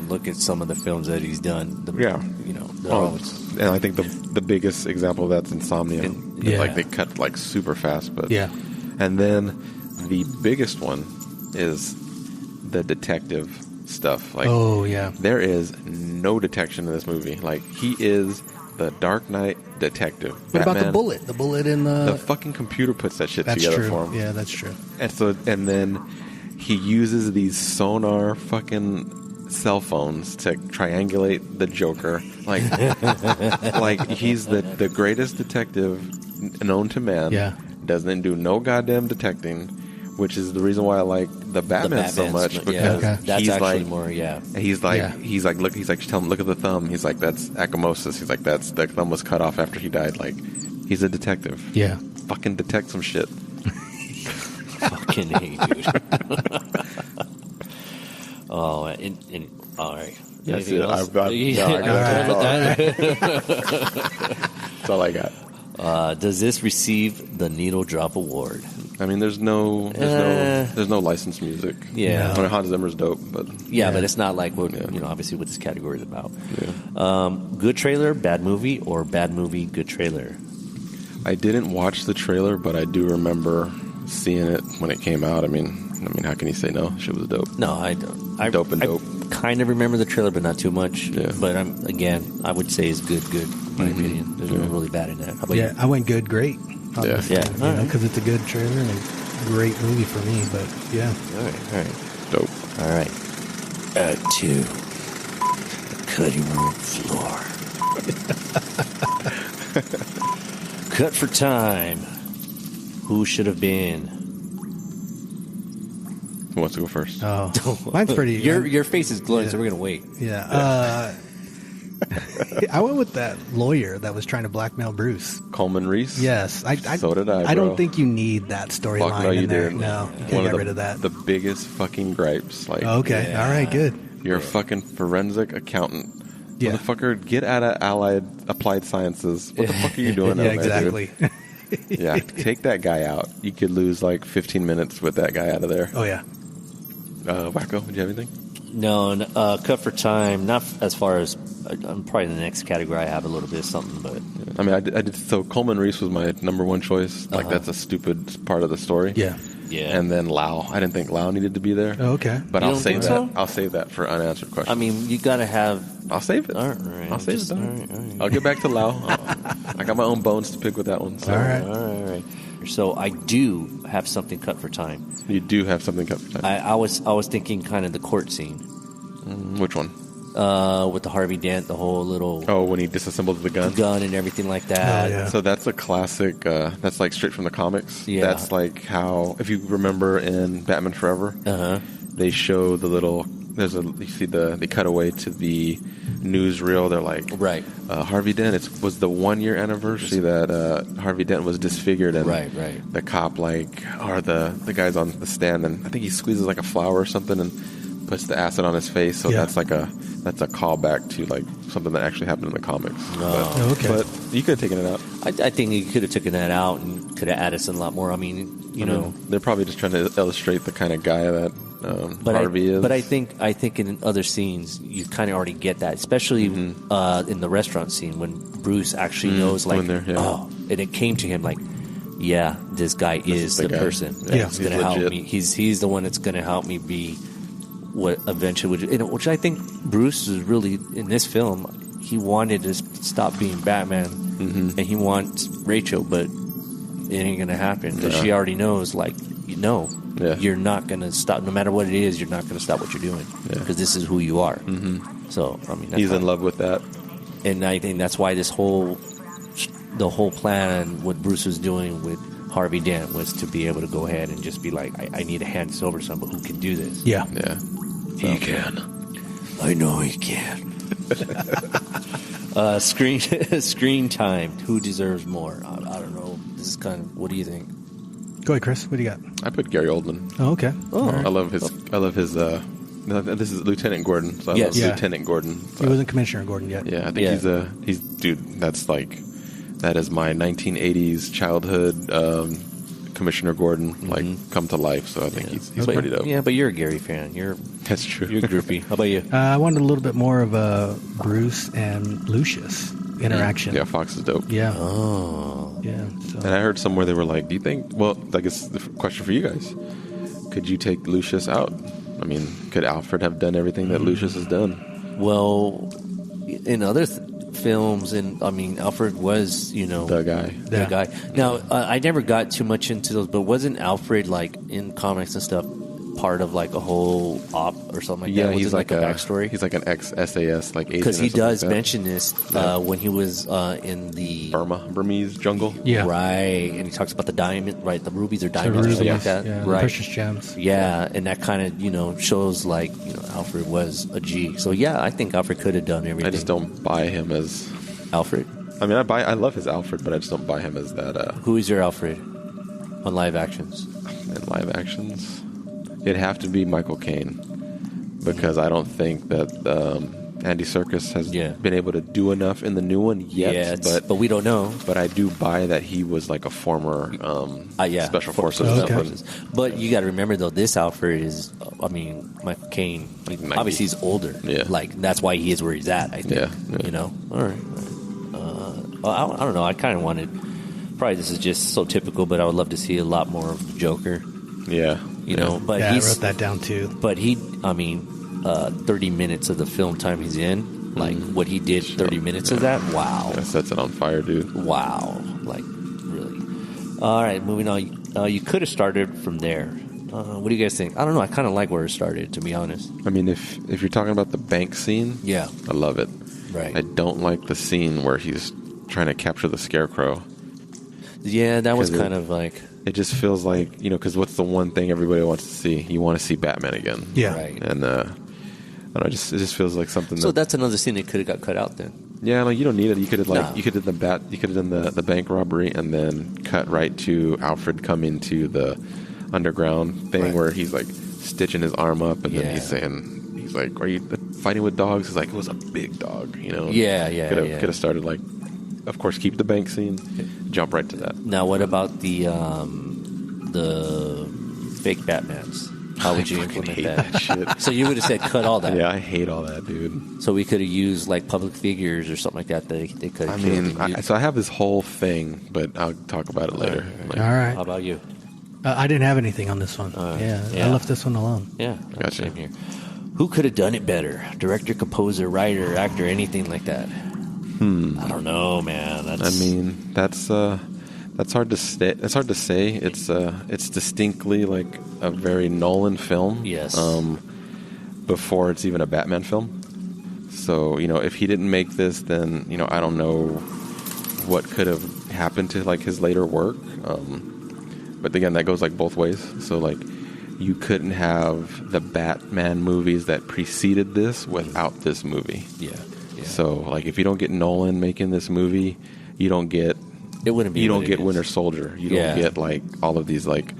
Look at some of the films that he's done. And I think the biggest example of that's Insomnia. Like they cut like super fast, but and then the biggest one is the detective stuff. Like, there is no detection in this movie. Like he is the Dark Knight detective. What about the bullet? The bullet in the fucking computer puts that shit together for him. Yeah, that's true. And then he uses these sonar fucking cell phones to triangulate the Joker. Like, like he's the greatest detective known to man. Yeah. Doesn't do no goddamn detecting, which is the reason why I like the Batman so much, because that's he's actually like more. He's like look, he's like tell him look at the thumb. He's like that's ecchymosis. He's like that's the thumb was cut off after he died. Like he's a detective. Yeah. Fucking detect some shit. Fucking hate, dude. All right. That's it. Else? That's all I got. Does this receive the Needle Drop Award? I mean, there's no licensed music. Yeah, I mean, Hans Zimmer's dope, but but it's not like what obviously what this category is about. Good trailer, bad movie, or bad movie, good trailer. I didn't watch the trailer, but I do remember seeing it when it came out. I mean, how can you say no? Shit was dope. No, I don't. Dope and dope. I kind of remember the trailer, but not too much. Yeah. But I would say is good. In my opinion, there's no really bad in that. How about you? I went good, great. Because it's a good trailer and a great movie for me. But all right, dope. All right, to the cutting room floor. Cut for time. Who should have been? Who wants to go first? Oh, mine's pretty. Your face is glowing, so we're gonna wait. Yeah. I went with that lawyer that was trying to blackmail Bruce. Coleman Reese? Yes. So did I, bro. I don't think you need that storyline in there. Didn't. No, you can't get rid of that. The biggest fucking gripes. Like, okay, all right, good. You're a fucking forensic accountant. Yeah. Motherfucker, get out of applied sciences. What the fuck are you doing out there, exactly. Yeah, take that guy out. You could lose like 15 minutes with that guy out of there. Oh, yeah. Wackoe, do you have anything? No, cut for time. Not as far as probably the next category. I have a little bit of something, but I mean, I did. So Coleman Reese was my number one choice. Like that's a stupid part of the story. Yeah. And then Lau. I didn't think Lau needed to be there. Oh, okay. But You I'll don't save think that. so? I'll save that for unanswered questions. I mean, you gotta have. I'll save it. All right. I'll save it. All right. I'll get back to Lau. I got my own bones to pick with that one. So. All right. All right. So I do have something cut for time. You do have something cut for time. I was thinking kind of the court scene. Which one? with the Harvey Dent, the whole little when he disassembles the gun and everything like that. Oh, yeah. So that's a classic. That's like straight from the comics. Yeah. That's like how, if you remember in Batman Forever, they show the little. You see they cut away to the newsreel. They're like, Harvey Dent. Was the 1 year anniversary that Harvey Dent was disfigured, and the cop or the guy's on the stand, and I think he squeezes like a flower or something and puts the acid on his face. So that's a callback to like something that actually happened in the comics. But you could have taken it out. I think you could have taken that out and could have added some lot more. I mean, you know, they're probably just trying to illustrate the kind of guy that Harvey is. But I think in other scenes you kind of already get that, especially in the restaurant scene when Bruce actually knows, like, and it came to him like, this guy is the person that's going to help me. He's the one that's going to help me be what eventually would. Which I think Bruce is really in this film. He wanted to stop being Batman, and he wants Rachel, but it ain't going to happen because she already knows, like, you're not going to stop. No matter what it is, you're not going to stop what you're doing because this is who you are. So, I mean, he's in love with that. And I think that's why the whole plan, what Bruce was doing with Harvey Dent, was to be able to go ahead and just be like, I need to hand this over to somebody who can do this. Yeah. He can. I know he can. Screen time. Who deserves more? I don't know. This is kind of. What do you think? Go ahead, Chris. What do you got? I put Gary Oldman. Oh, okay. Oh, I love his. No, this is Lieutenant Gordon. So I love Lieutenant Gordon. He wasn't Commissioner Gordon yet. Yeah, I think he's dude. That is my 1980s childhood Commissioner Gordon, like come to life. So I think he's pretty dope. Yeah, but you're a Gary fan. That's true. You're a groupie. How about you? I wanted a little bit more of a Bruce and Lucius interaction. Yeah, Fox is dope. Yeah. Oh. Yeah. So. And I heard somewhere they were like, do you think, well, I guess the question for you guys, could you take Lucius out? I mean, could Alfred have done everything that Lucius has done? Well, in other films, and I mean, Alfred was, the guy. The guy. Now, I never got too much into those, but wasn't Alfred, like, in comics and stuff, part of like a whole op or something like that? Yeah, he's like a backstory. He's like an ex-SAS like agent. Because he does mention this when he was in the Burmese jungle. Yeah, right. And he talks about the diamond, right? The rubies or diamonds, or something like that. Yeah, right. Precious gems. Yeah, and that kind of shows like Alfred was a G. So yeah, I think Alfred could have done everything. I just don't buy him as Alfred. I mean, I love his Alfred, but I just don't buy him as that. Who is your Alfred on live actions? In live actions, it'd have to be Michael Caine, because I don't think that Andy Serkis has been able to do enough in the new one yet. But we don't know. But I do buy that he was like a former special forces. But you got to remember though, this Alfred is, I mean, Michael Caine. Obviously, he's older. Yeah, like that's why he is where he's at. I think. Yeah. All right. I don't know. I kind of wanted. Probably this is just so typical, but I would love to see a lot more of the Joker. Yeah. But I wrote that down too. But 30 minutes of the film time he's in, like what he did 30 minutes of that, wow. Yeah, sets it on fire, dude. Wow. Like, really. All right, moving on. You could have started from there. What do you guys think? I don't know. I kind of like where it started, to be honest. I mean, if you're talking about the bank scene, I love it. Right. I don't like the scene where he's trying to capture the Scarecrow. Yeah, that was kind of like... It just feels like, because what's the one thing everybody wants to see? You want to see Batman again. Yeah. Right. And, I don't know, it just feels like something So that's another scene that could have got cut out then. Yeah, like, you don't need it. You could have, you could have done the bank robbery and then cut right to Alfred coming to the underground thing where he's, like, stitching his arm up and then he's like, are you fighting with dogs? He's like, it was a big dog, Yeah. Could have started, like, of course, keep the bank scene, jump right to that. Now, what about the fake Batmans? How would you implement that shit? So you would have said cut all that. Yeah, I hate all that, dude. So we could have used like public figures or something like that. They could. I mean, so I have this whole thing, but I'll talk about it later. All right. How about you? I didn't have anything on this one. I left this one alone. Yeah, gotcha. Same here. Who could have done it better? Director, composer, writer, actor, anything like that? I don't know, man. That's hard to say. It's hard to say. It's distinctly like a very Nolan film. Yes. Before it's even a Batman film. So, if he didn't make this, then, I don't know what could have happened to, like, his later work. But again, that goes, like, both ways. So, like, you couldn't have the Batman movies that preceded this without this movie. Yeah. So, like, if you don't get Nolan making this movie, you don't get... It wouldn't be. You don't get Winter Soldier. You don't get, like, all of these, like,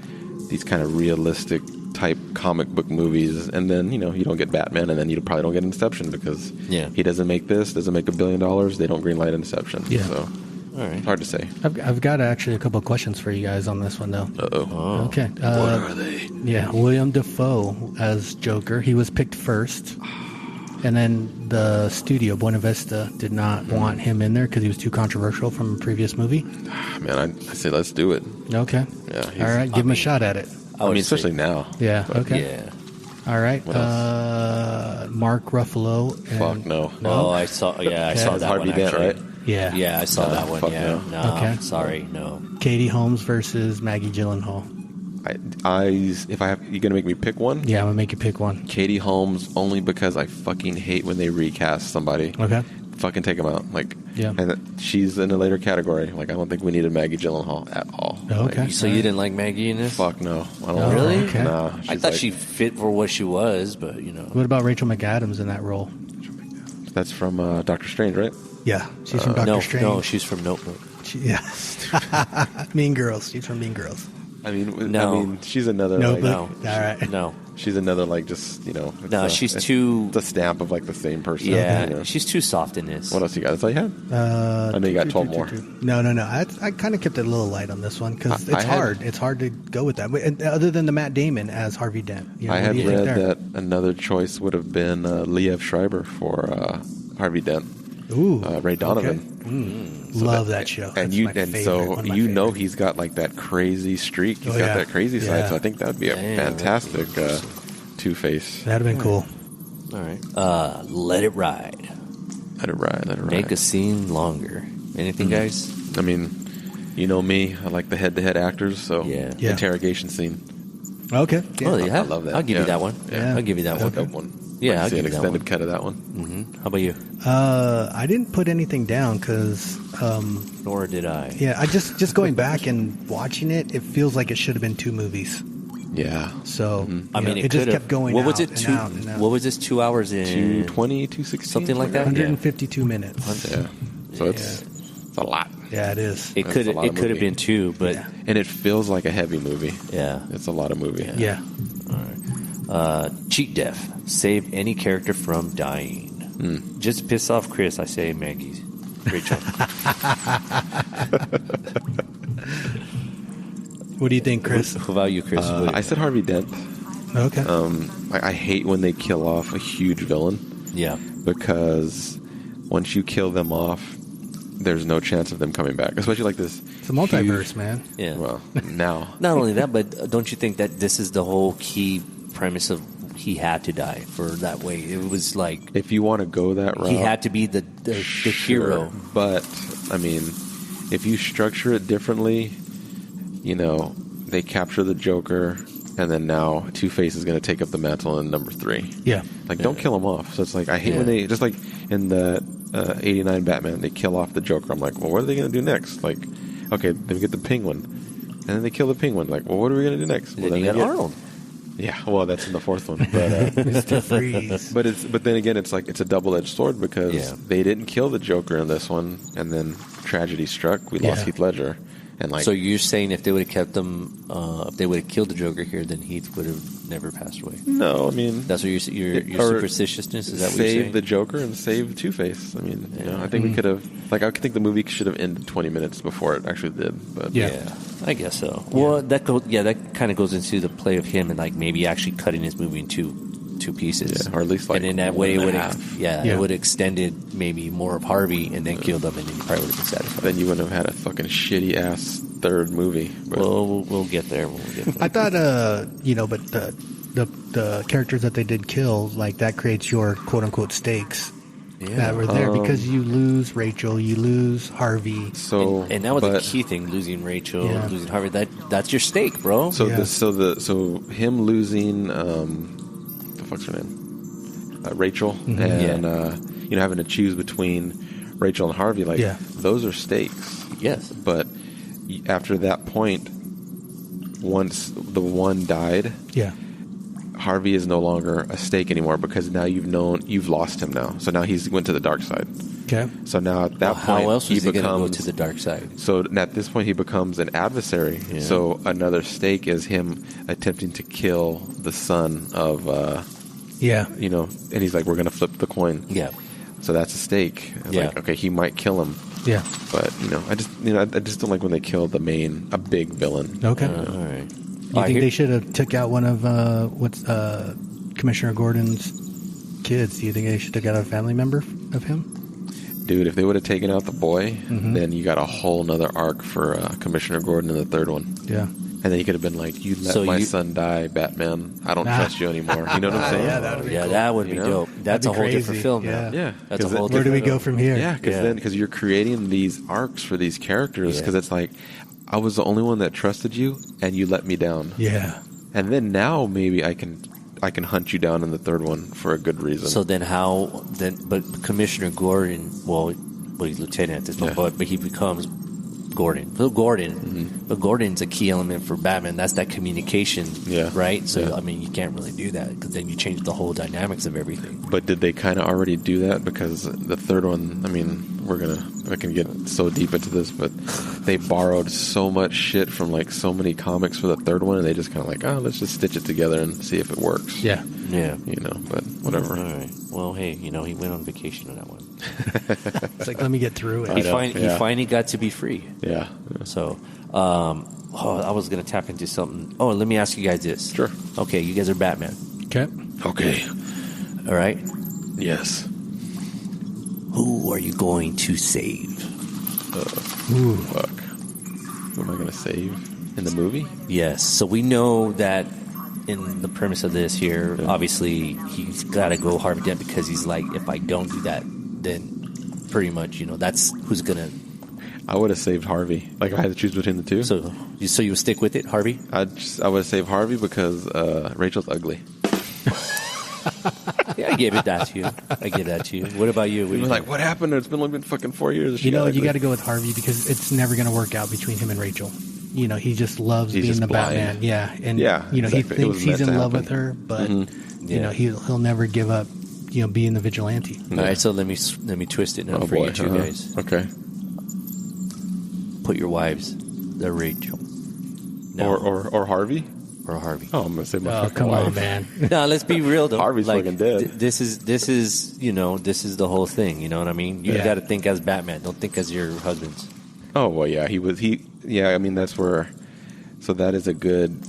these kind of realistic type comic book movies, and then you don't get Batman, and then you probably don't get Inception because he doesn't make this, doesn't make $1 billion. They don't greenlight Inception. Yeah. So, all right, hard to say. I've got actually a couple of questions for you guys on this one though. Oh. Okay. What are they? Yeah, William Dafoe as Joker. He was picked first, and then the studio Buena Vista did not want him in there because he was too controversial from a previous movie. Man, I say let's do it. Okay. Yeah. All right, give him a shot at it. I mean, especially now. Yeah. But, Okay. Yeah. All right. What else? Mark Ruffalo. And, Fuck no. Oh, I saw. Yeah, I saw that Harvey one. Dent, Actually. right? Yeah. Yeah, I saw that one. Fuck Yeah. No. Okay. Sorry. No. Katie Holmes versus Maggie Gyllenhaal. If you're gonna make me pick one. Yeah, I'm gonna make you pick one. Katie Holmes, only because I fucking hate when they recast somebody. Okay. Fucking take them out. Like, yeah. And she's in a later category. Like, I don't think we needed Maggie Gyllenhaal at all. Okay. Like, So you didn't like Maggie in this? Fuck no. I don't Really? Okay. Nah. I thought she fit for what she was, but What about Rachel McAdams in that role? That's from Doctor Strange, right? Yeah, she's from Doctor Strange. No, she's from Notebook. Mean Girls. She's from Mean Girls. I mean, No. she's another. No, like, all right. No. She's another, like, just, No, she's too... the stamp of, like, the same person. Yeah, she's too soft in this. What else you got? That's all you had? I know you got 12 more. No. I kind of kept it a little light on this one because it's hard. It's hard to go with that. And other than the Matt Damon as Harvey Dent. I had read that another choice would have been Liev Schreiber for Harvey Dent. Ooh. Ray Donovan. Okay. Love that show. And so he's got, like, that crazy streak. He's got that crazy side. So I think that would be a fantastic Two-Face. That'd have been cool. All right. Let It Ride. Let it ride. Make a scene longer. Anything, guys? I mean, you know me. I like the head-to-head actors. So interrogation scene. Okay. Yeah. Oh, yeah. I love that. I'll give you that one. Yeah. I'll give you that That's one. a good one. Yeah, I'll see give an you that extended one. cut of that one. Mm-hmm. How about you? I didn't put anything down because... Nor did I. Yeah, I just going back and watching it, it feels like it should have been 2 movies. Yeah. So I mean, it just kept going. What was it? And out and out. What was this? 2 hours in 220, 216, something like that. 152 minutes. Yeah. So it's a lot. Yeah, it is. It could have been 2, but and it feels like a heavy movie. Yeah, it's a lot of movie. Yeah. All right. Cheat death. Save any character from dying. Just to piss off Chris, I say Maggie. Rachel. What do you think, Chris? What about you, Chris? I said Harvey Dent. Okay. I hate when they kill off a huge villain. Yeah. Because once you kill them off, there's no chance of them coming back. Especially like this. It's a multiverse, man. Yeah. Well, now. Not only that, but don't you think that this is the whole key premise of he had to die for that way? It was like, if you want to go that route, he had to be the hero. But I mean, if you structure it differently, they capture the Joker, and then now Two-Face is going to take up the mantle in number 3. Yeah. Like, don't kill him off. So it's like, I hate when they, just like in the 89 Batman, they kill off the Joker. I'm like, well, what are they going to do next? Like, okay, they get the Penguin, and then they kill the Penguin. Like, well, what are we going to do next? Well, then you got Arnold. Yeah, well, that's in the 4th one. But, Mr. Freeze. But then again, it's like, it's a double-edged sword because they didn't kill the Joker in this one, and then tragedy struck. We lost Heath Ledger. And like, so you're saying if they would have kept them, if they would have killed the Joker here, then Heath would have never passed away? No, I mean, that's what your superstitiousness is. That what you're saying? Save the Joker and save Two-Face. I mean, I think we could have. Like, I think the movie should have ended 20 minutes before it actually did. But yeah, I guess so. Yeah. Well, that kind of goes into the play of him and like maybe actually cutting his movie in two pieces, or at least like, and in that way it would it would have extended maybe more of Harvey and then killed him, and then you probably would have been satisfied. Then you wouldn't have had a fucking shitty ass 3rd movie. But. Well, we'll get there. I thought, but the characters that they did kill, like that creates your quote unquote stakes. That were there because you lose Rachel, you lose Harvey. So and that was a key thing: losing Rachel, losing Harvey. That's your stake, bro. So so him losing the fuck's her name, Rachel, and having to choose between Rachel and Harvey, like those are stakes. Yes. But after that point, once the one died, Harvey is no longer a stake anymore because now you've lost him now. So now he's went to the dark side. Okay. So now at that point, how else was he becomes going to go to the dark side? So at this point, he becomes an adversary. Yeah. So another stake is him attempting to kill the son of, and he's like, we're going to flip the coin. Yeah. So that's a stake. Like, okay, he might kill him. Yeah. But I just don't like when they kill a big villain. Okay. All right. You think they should have took out one of Commissioner Gordon's kids? Do you think they should have got a family member of him? Dude, if they would have taken out the boy, then you got a whole nother arc for Commissioner Gordon in the third one. Yeah. And then you could have been like, you let my son die, Batman. I don't trust you anymore. You know what I'm saying? That would be dope. That's a whole different film now. Yeah. That's a whole Where do we go from here? Yeah, because you're creating these arcs for these characters because it's like, I was the only one that trusted you, and you let me down. Yeah. And then now maybe I can hunt you down in the third one for a good reason. So then but Commissioner Gordon, well he's lieutenant at this point, but he becomes Gordon. So but Gordon's a key element for Batman. That's that communication, right? So, I mean, you can't really do that because then you change the whole dynamics of everything. But did they kind of already do that? Because the third one, I mean, I can get so deep into this, but they borrowed so much shit from like so many comics for the third one, and they just kind of like, let's just stitch it together and see if it works. Yeah. Yeah. But whatever. All right. Well, hey, he went on vacation on that one. It's like, let me get through it. He finally got to be free. Yeah. So, I was going to tap into something. Oh, let me ask you guys this. Sure. Okay, you guys are Batman. Okay. All right. Yes. Who are you going to save? Fuck. Who am I going to save in the movie? Yes. So we know that in the premise of this here, obviously he's got to go Harvey Dent because he's like, if I don't do that, then pretty much, that's who's going to... I would have saved Harvey. Like, if I had to choose between the two. So you would stick with it, Harvey? I would have saved Harvey because Rachel's ugly. Yeah, I gave that to you. What about you? You're like, what happened? It's been only been fucking 4 years. You got to go with Harvey because it's never going to work out between him and Rachel. He just loves being the blind Batman. Yeah, and he thinks he's in love with her, but he'll never give up. Being the vigilante. All right, so let me twist it now for you two guys. Okay. Put your wives, the Rachel, or Harvey. Or Harvey. Oh, I'm gonna say my fucking come wife. on, man. No, let's be real though. Harvey's fucking dead. This is this is the whole thing. You know what I mean? You got to think as Batman. Don't think as your husbands. Oh well, yeah. Yeah, I mean that's where. So that is a good,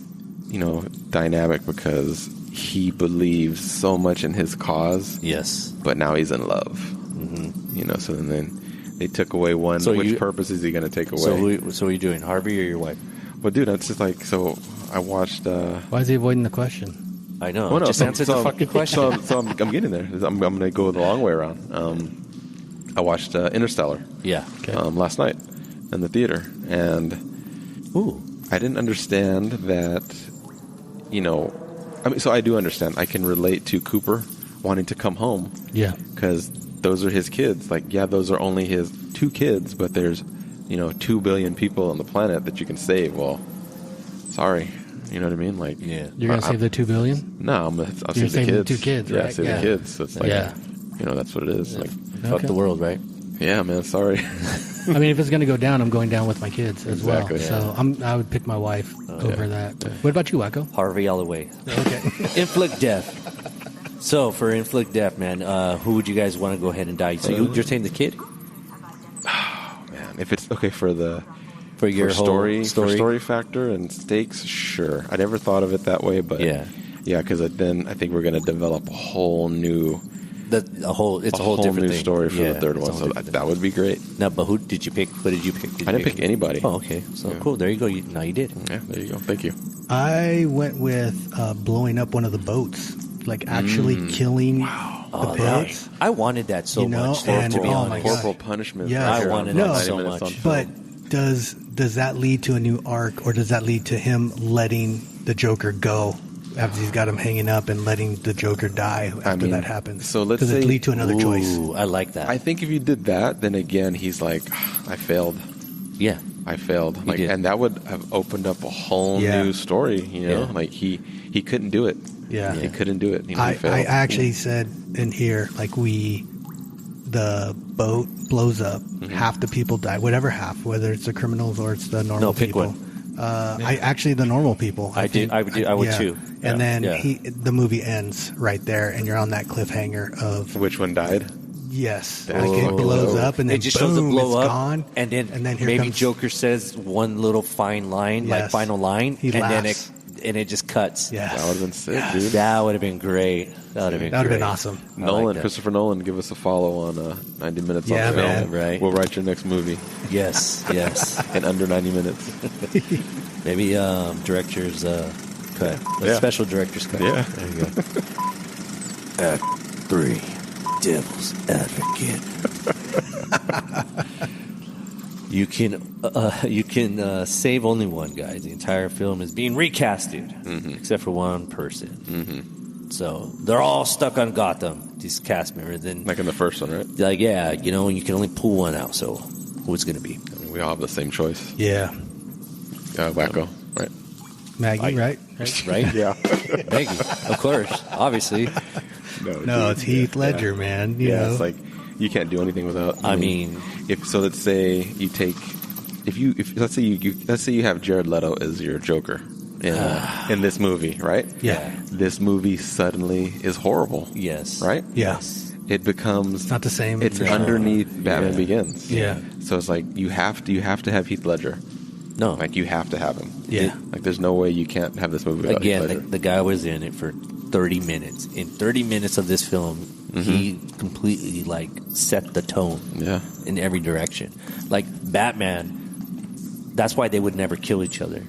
dynamic because he believes so much in his cause. Yes. But now he's in love. Mm-hmm. So then they took away one. So which purpose is he going to take away? So are you doing Harvey or your wife? Well, dude, that's just like so. I watched. Why is he avoiding the question? I know. Just answer the fucking question. So I'm getting there. I'm going to go the long way around. I watched Interstellar. Yeah. Okay. Last night in the theater, and I didn't understand that. I mean, so I do understand. I can relate to Cooper wanting to come home. Yeah. Because those are his kids. Like, yeah, those are only his 2 kids, but there's 2 billion people on the planet that you can save. Well, sorry. You know what I mean? Like, you're going to save the 2 billion? No, I'll save the kids. The 2 kids, right? Yeah, save the kids. So it's like, that's what it is. Yeah. Like, fuck the world, right? Yeah, man, sorry. I mean, if it's going to go down, I'm going down with my kids as well. Yeah. So I would pick my wife over that. What about you, Wackoe? Harvey all the way. Okay. Inflict death. So for inflict death, man, who would you guys want to go ahead and die? So you're saying the kid? Oh, man, if it's okay for your whole story factor and stakes, sure. I never thought of it that way, but because then I think we're going to develop a whole new. It's a whole different new thing. story for the third one, so that would be great. Now, but who did you pick? What did you pick? I didn't pick anybody. Oh, okay. So cool. There you go. Now you did. Yeah, there you go. Thank you. I went with blowing up one of the boats, like actually killing the pigs. I wanted that so much. To be honest, corporal punishment. Yeah, I wanted that so much. But does that lead to a new arc, or does that lead to him letting the Joker go after he's got him hanging up and letting the Joker die after that happens. So let's Does say it lead to another choice? Ooh, I like that. I think if you did that, then again, he's like, I failed. Yeah. I failed. Like, and that would have opened up a whole new story, you know? Yeah. Like, he couldn't do it. Yeah. He couldn't do it. You know, I he failed. actually said in here, like, the boat blows up, half the people die, whatever half, whether it's the criminals or it's the normal pick people. one. I actually the normal people. I would too. And then the movie ends right there, and you're on that cliffhanger of which one died. Yes, like it blows up, and then it just boom, shows it blow it's up, gone, and then here maybe comes, Joker says one little fine line, like final line, he and laughs. then it just cuts. Yes. That would have been sick, dude. That would have been great. That would have been awesome. Nolan, Christopher Nolan, give us a follow on 90 minutes on film. man. Right. We'll write your next movie. Yes. In under 90 minutes. Maybe director's cut. A special director's cut. Yeah. There you go. Act 3. Devil's Advocate. You can save only one, guys. The entire film is being recasted, except for one person. So they're all stuck on Gotham. These cast members, like in the first one, right? Like you know, you can only pull one out. So who's going to be? I mean, we all have the same choice. Yeah. Wacko, right? Maggie, right? Right? Yeah. Maggie, of course, obviously. No, it's Heath Ledger, man. You know? It's like you can't do anything without. I mean, let's say you take, let's say you have Jared Leto as your Joker in this movie, right? Yeah. This movie suddenly is horrible. Yes. Right? Yes. It becomes it's not the same. It's underneath Batman Begins. Yeah. So it's like you have to have Heath Ledger. No. Like you have to have him. Yeah. Like there's no way you can't have this movie without Heath Ledger. The guy was in it for 30 minutes. In 30 minutes of this film, he completely set the tone in every direction. Like Batman, that's why they would never kill each other.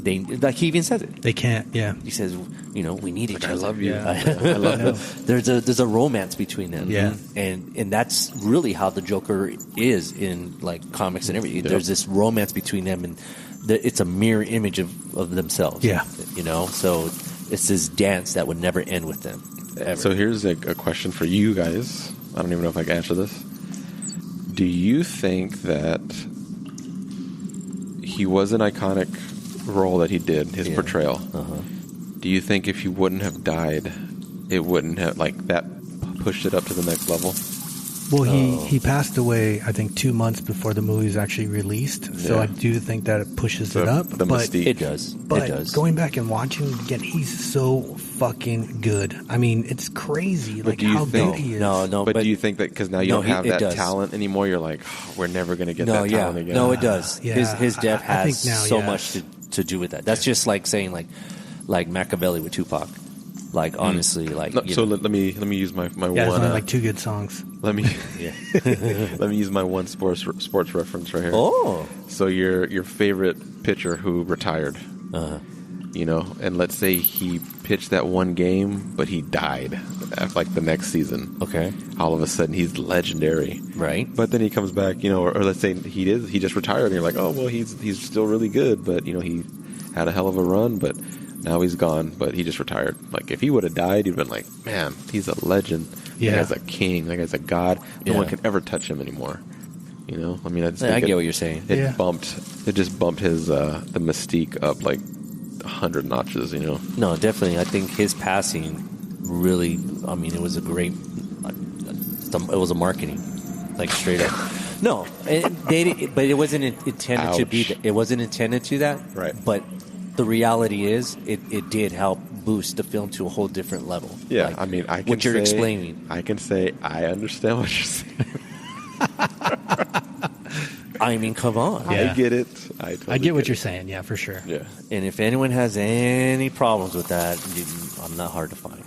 He even says it. They can't. Yeah. He says, we need each other. I love you. Yeah. I love this. There's a romance between them. Yeah. And that's really how the Joker is in comics and everything. There's this romance between them, and it's a mirror image of themselves. Yeah. You know, so it's this dance that would never end with them. Ever. So here's a question for you guys. I don't even know if I can answer this. Do you think that he was an iconic role that he did, his portrayal? Do you think if he wouldn't have died, it wouldn't have, that pushed it up to the next level? Well, he passed away, I think, 2 months before the movie was actually released. So I do think that it pushes it up. The but mystique. It does. But it does. going back and watching him again, he's so fucking good. I mean, it's crazy how good he is. No. But do you think that because now you don't have that talent anymore, you're like, we're never going to get that talent again? No, it does. Yeah. His death I think has now, so yes. much to do with that. That's just like saying like Machiavelli with Tupac. Honestly, so let me use my one. Yeah, it's only 2 good songs. Let me let me use my one sports reference right here. Oh, so your favorite pitcher who retired, and let's say he pitched that one game, but he died the next season. Okay, all of a sudden he's legendary, right? But then he comes back, or let's say he just retired, and you're like, oh well, he's still really good, but he had a hell of a run, but now he's gone, but he just retired. If he would have died, you'd been like, man, he's a legend. Yeah. That guy's a king. That guy's a god. No one can ever touch him anymore. I mean, I get what you're saying. It just bumped his the mystique up 100 notches. No, definitely. I think his passing really. I mean, it was a great. It was a marketing, straight up. No, but it wasn't intended to be. It wasn't intended to that. Right. But the reality is, it did help boost the film to a whole different level. Yeah, I mean, I can what you're say, explaining. I can say I understand what you're saying. I mean, come on. Yeah. I get it. I get what you're saying. Yeah, for sure. Yeah. And if anyone has any problems with that, I'm not hard to find.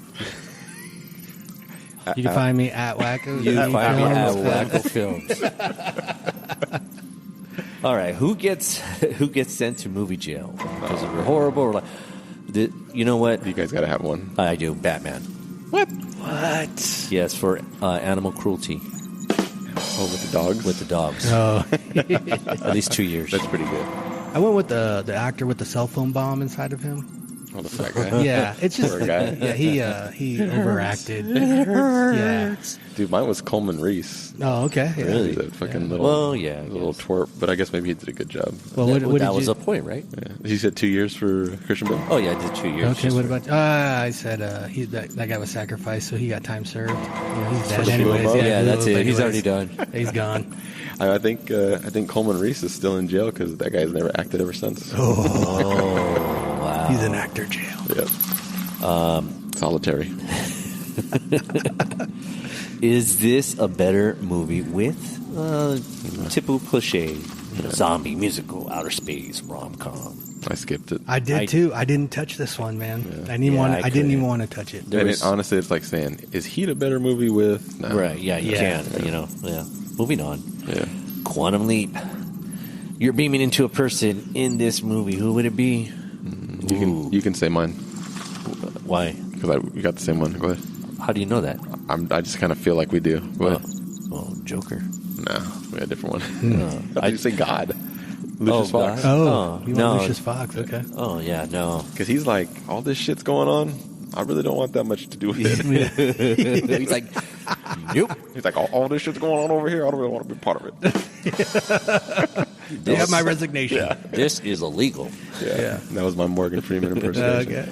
You can find me at Wackoe. You can find me at Wackoe Films. All right, who gets sent to movie jail because we're horrible? Or you know what? You guys got to have one. I do. Batman. What? Yes, for animal cruelty. Oh, with the dogs? With the dogs. Oh. At least 2 years. That's pretty good. I went with the actor with the cell phone bomb inside of him. Oh, the fat guy. Yeah, it's just Poor guy. Yeah, he overacted. It hurts. Dude, mine was Coleman Reese. Oh, okay. Yeah. Really? He's a fucking little, Well, yeah, I little guess. twerp. But I guess maybe he did a good job. Well, what that did was you? a point, right? Yeah. He said 2 years for Christian Bale. Oh, yeah, I did 2 years. Okay, just what for- about? I said that guy was sacrificed, so he got time served. Yeah, he's dead the anyways. Calilobo? Yeah, that's it. He's anyways. already done. He's gone. I think Coleman Reese is still in jail because that guy's never acted ever since. Oh, wow. He's in actor jail. Yep. Solitary. Is this a better movie with typical cliche zombie musical outer space rom-com? I skipped it. I did too. I didn't touch this one, man. Yeah. I didn't Yeah, want. I I didn't couldn't. even want to touch it. There And was- honestly, it's like saying, is Heat a better movie with? No. Right, yeah, you Yeah. can, yeah. Moving on. Yeah. Quantum Leap. You're beaming into a person in this movie. Who would it be? You can say mine Why? because we got the same one. Go ahead. How do you know that? I just kind of feel like we do. Go ahead. Oh, Joker. No, we had a different one. I you say God. Oh, Lucius Fox. God. Oh, you no. want Lucius Fox? Okay. Oh, yeah, no. Because he's like, all this shit's going on. I really don't want that much to do with it. He's like, nope. He's like, all this shit's going on over here. I don't really want to be part of it. You have my resignation. Yeah. This is illegal. Yeah. That was my Morgan Freeman impersonation. Okay.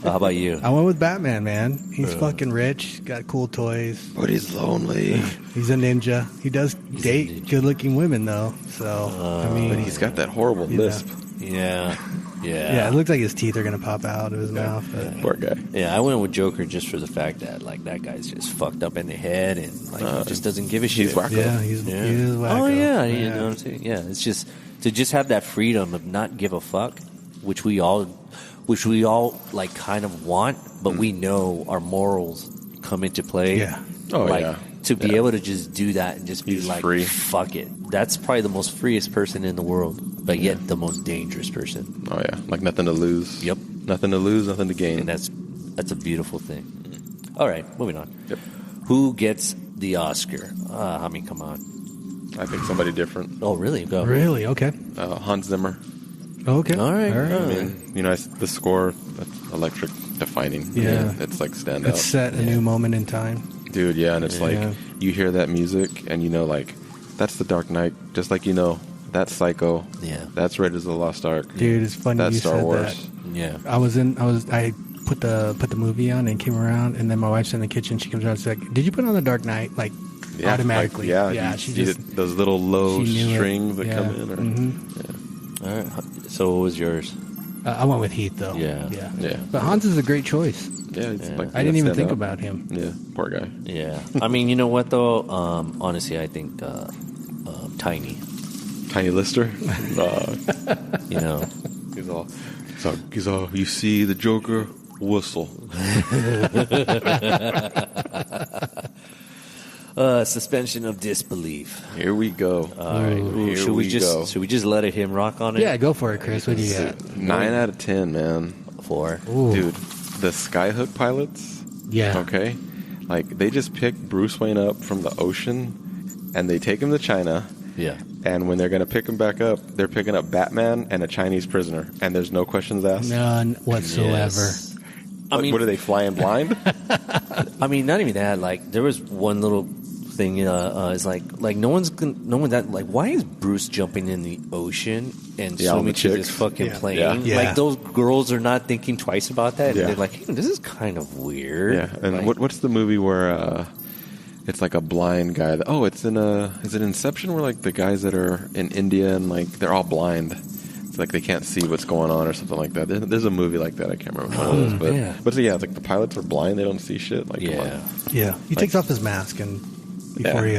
How about you? I went with Batman, man. He's fucking rich, got cool toys. But he's lonely. He's a ninja. He does date good-looking women, though. So I mean, But he's got that horrible Yeah. lisp. Yeah. yeah, it looks like his teeth are gonna pop out of his mouth. But Poor guy. Yeah, I went with Joker just for the fact that, like, that guy's just fucked up in the head and, like, he just doesn't give a shit. He's Wackoe. yeah, he is wacko. Oh, yeah, you know what I'm saying? Yeah, it's just to just have that freedom of not give a fuck, which we all like kind of want, but we know our morals come into play. Yeah. Oh, like, yeah. To be able to just do that and just be He's like, free. fuck it. That's probably the most freest person in the world, but yet the most dangerous person. Oh, yeah. Like nothing to lose. Yep. Nothing to lose, nothing to gain. And that's a beautiful thing. All right, moving on. Yep. Who gets the Oscar? I mean, come on. I think somebody different. Oh, really? Go. Really? Okay. Hans Zimmer. Okay. All right. I mean, you know, the score, that's electric defining. Yeah. It's like stand It's out. set a new moment in time. Dude, yeah, and it's Yeah. like you hear that music and you know, like, that's the Dark Knight. Just like, you know, that's Psycho. Yeah. That's Raiders of the Lost Ark. Dude, it's funny That's you Star said Wars. that. Yeah. I put the movie on and came around, and then my wife's in the kitchen. She comes around and she's like, "Did you put on the Dark Knight?" Like Yeah, automatically. Like, yeah. you She see just those little low she knew it. strings that Yeah. come in. Or, Mhm. All right. So what was yours? I went with Heath though. Yeah. Yeah. But Hans is a great choice. Yeah, it's like, I didn't even stand think out. about him. Yeah, poor guy. Yeah. I mean, you know what though? Honestly, I think Tiny. Tiny Lister. You know. He's all. You see the Joker whistle. Suspension of disbelief. Here we go. All right. Here Should we go. just let him rock on it? Yeah, go for it, Chris. What do you got? 9 out of 10, man. 4. Ooh. Dude, the Skyhook pilots. Yeah. Okay. Like they just pick Bruce Wayne up from the ocean, and they take him to China. Yeah. And when they're going to pick him back up, they're picking up Batman and a Chinese prisoner, and there's no questions asked. None whatsoever. Yes. I mean, what are they flying blind? I mean, not even that. Like, there was one little thing. It's like no one's that. Like, why is Bruce jumping in the ocean and Yeah, all swimming the to this chicks. fucking Yeah. plane? Yeah. Yeah. Like, those girls are not thinking twice about that. Yeah. And they're like, hey, this is kind of weird. Yeah. And Like, what's the movie where it's like a blind guy? Is it Inception where like the guys that are in India and like they're all blind? It's like they can't see what's going on or something like that. There's a movie like that. I can't remember what it is, but yeah. but yeah, it's like the pilots are blind; they don't see shit. Like, come Yeah. on. Yeah. He takes off his mask and before he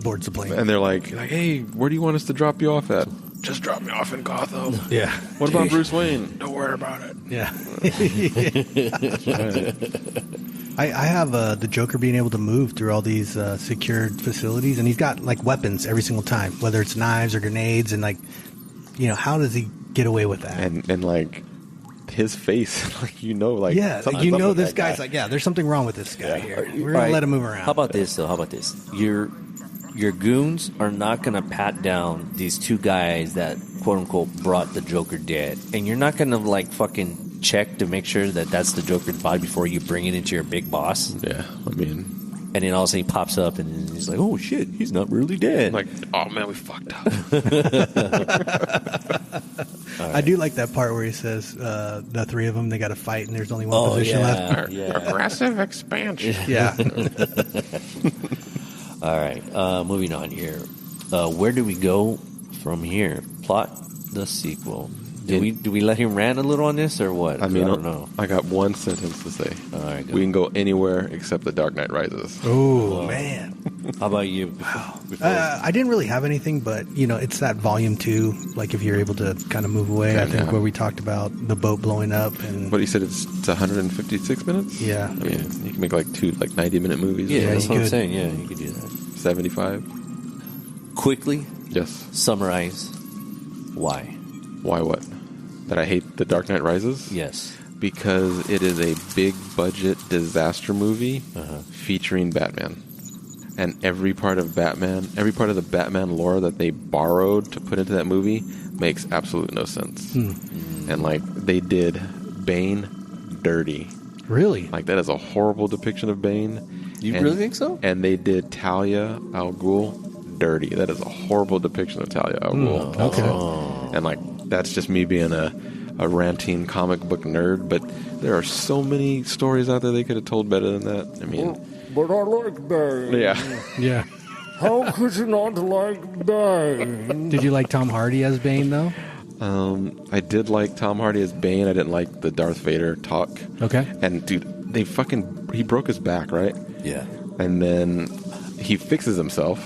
boards the plane. And they're like, hey, where do you want us to drop you off at? Just drop me off in Gotham. Yeah. What about Bruce Wayne? Don't worry about it. Yeah. I have the Joker being able to move through all these secured facilities, and he's got like weapons every single time, whether it's knives or grenades, and like, you know, how does he get away with that? And like his face, like like yeah, something's you up know with this that guy's guy. like, yeah, there's something wrong with this guy Yeah. here. We're all gonna right, let him move around. How about this, though? How about this? Your goons are not going to pat down these two guys that, quote unquote, brought the Joker dead, and you're not going to like fucking check to make sure that that's the Joker's body before you bring it into your big boss? Yeah, I mean... And then all of a sudden he pops up and he's like, oh, shit, he's not really dead. Like, oh, man, we fucked up. Right. I do like that part where he says the three of them, they got to fight and there's only one position left. Aggressive expansion. Yeah. All right, moving on here. Where do we go from here? Plot the sequel. Do we let him rant a little on this or what? I mean, I don't know. I got one sentence to say. All right, we can go anywhere except The Dark Knight Rises. Oh, man. How about you? I didn't really have anything, but, it's that volume 2, like if you're able to kind of move away, I think where we talked about the boat blowing up. And But you said it's 156 minutes? Yeah. I mean, you can make like 90-minute movies. Yeah, that's what I'm saying. Yeah, you could do that. 75. Quickly, yes. Summarize why. Why what? That I hate The Dark Knight Rises? Yes. Because it is a big budget disaster movie featuring Batman. And every part of the Batman lore that they borrowed to put into that movie makes absolutely no sense. And like they did Bane dirty. Really? Like that is a horrible depiction of Bane. You really think so? And they did Talia al Ghul dirty. That is a horrible depiction of Talia al Ghul. Okay. And like that's just me being a ranting comic book nerd, but there are so many stories out there they could have told better than that. I mean, but I like Bane. Yeah. Yeah. How could you not like Bane? Did you like Tom Hardy as Bane though? I did like Tom Hardy as Bane. I didn't like the Darth Vader talk. Okay. And dude, he broke his back, right? Yeah. And then he fixes himself.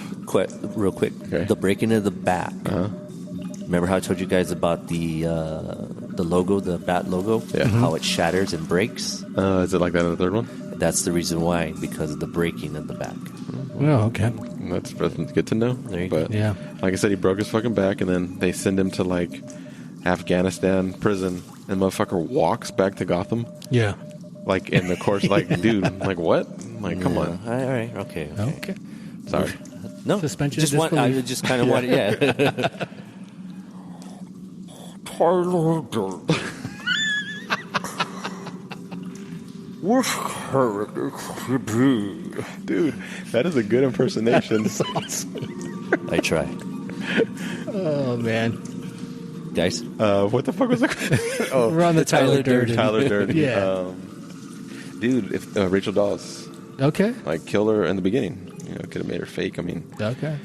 Real quick. Okay. The breaking of the back. Remember how I told you guys about the logo, the bat logo? Yeah. How it shatters and breaks? Is it like that in the third one? That's the reason why, because of the breaking of the back. Oh, okay. That's good to know. There you go. Yeah. Like I said, he broke his fucking back, and then they send him to like Afghanistan prison, and motherfucker walks back to Gotham. Yeah. Like in the course, like dude, like what? Like come on. All right. Okay. Sorry. No. Suspension. Just I just kind of wanted. Yeah. Which character could you be? Dude, that is a good impersonation. I try. Oh, man. Guys? What the fuck was that? We're on the Tyler Durden. Tyler Durden. Yeah. Dude, if Rachel Dawes. Okay. Like, kill her in the beginning. Could have made her fake. I mean. Okay.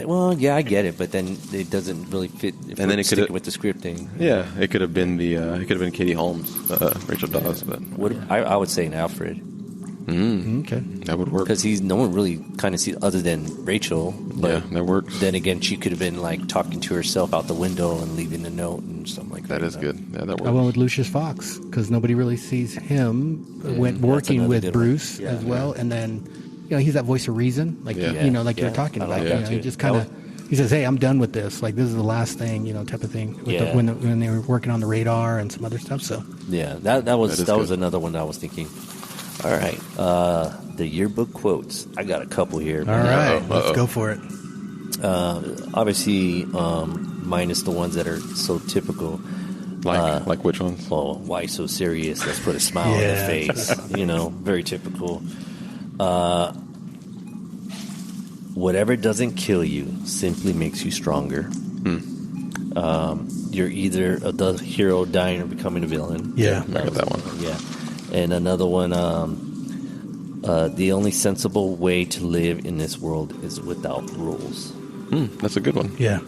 Well, yeah, I get it, but then it doesn't really fit. If and then it could have with the script thing. Yeah, it could have been Katie Holmes, Rachel Dawes, but I would say an Alfred. Okay, that would work because no one really kind of sees other than Rachel. But yeah, that works. Then again, she could have been like talking to herself out the window and leaving a note and something like that. That is good. Yeah, that works. I went with Lucius Fox because nobody really sees him working with Bruce as well, and then. He's that voice of reason, like you're talking about. He just kind of he says, "Hey, I'm done with this. Like this is the last thing, type of thing." When they were working on the radar and some other stuff. So that was another one that I was thinking. All right, the yearbook quotes. I got a couple here. All right, let's go for it. Obviously, minus the ones that are so typical. Like which ones? Well, why so serious? Let's put a smile on their face. Very typical. Whatever doesn't kill you simply makes you stronger. You're either the hero dying or becoming a villain. Yeah, I got that one. Yeah, and another one. The only sensible way to live in this world is without rules. That's a good one. Yeah.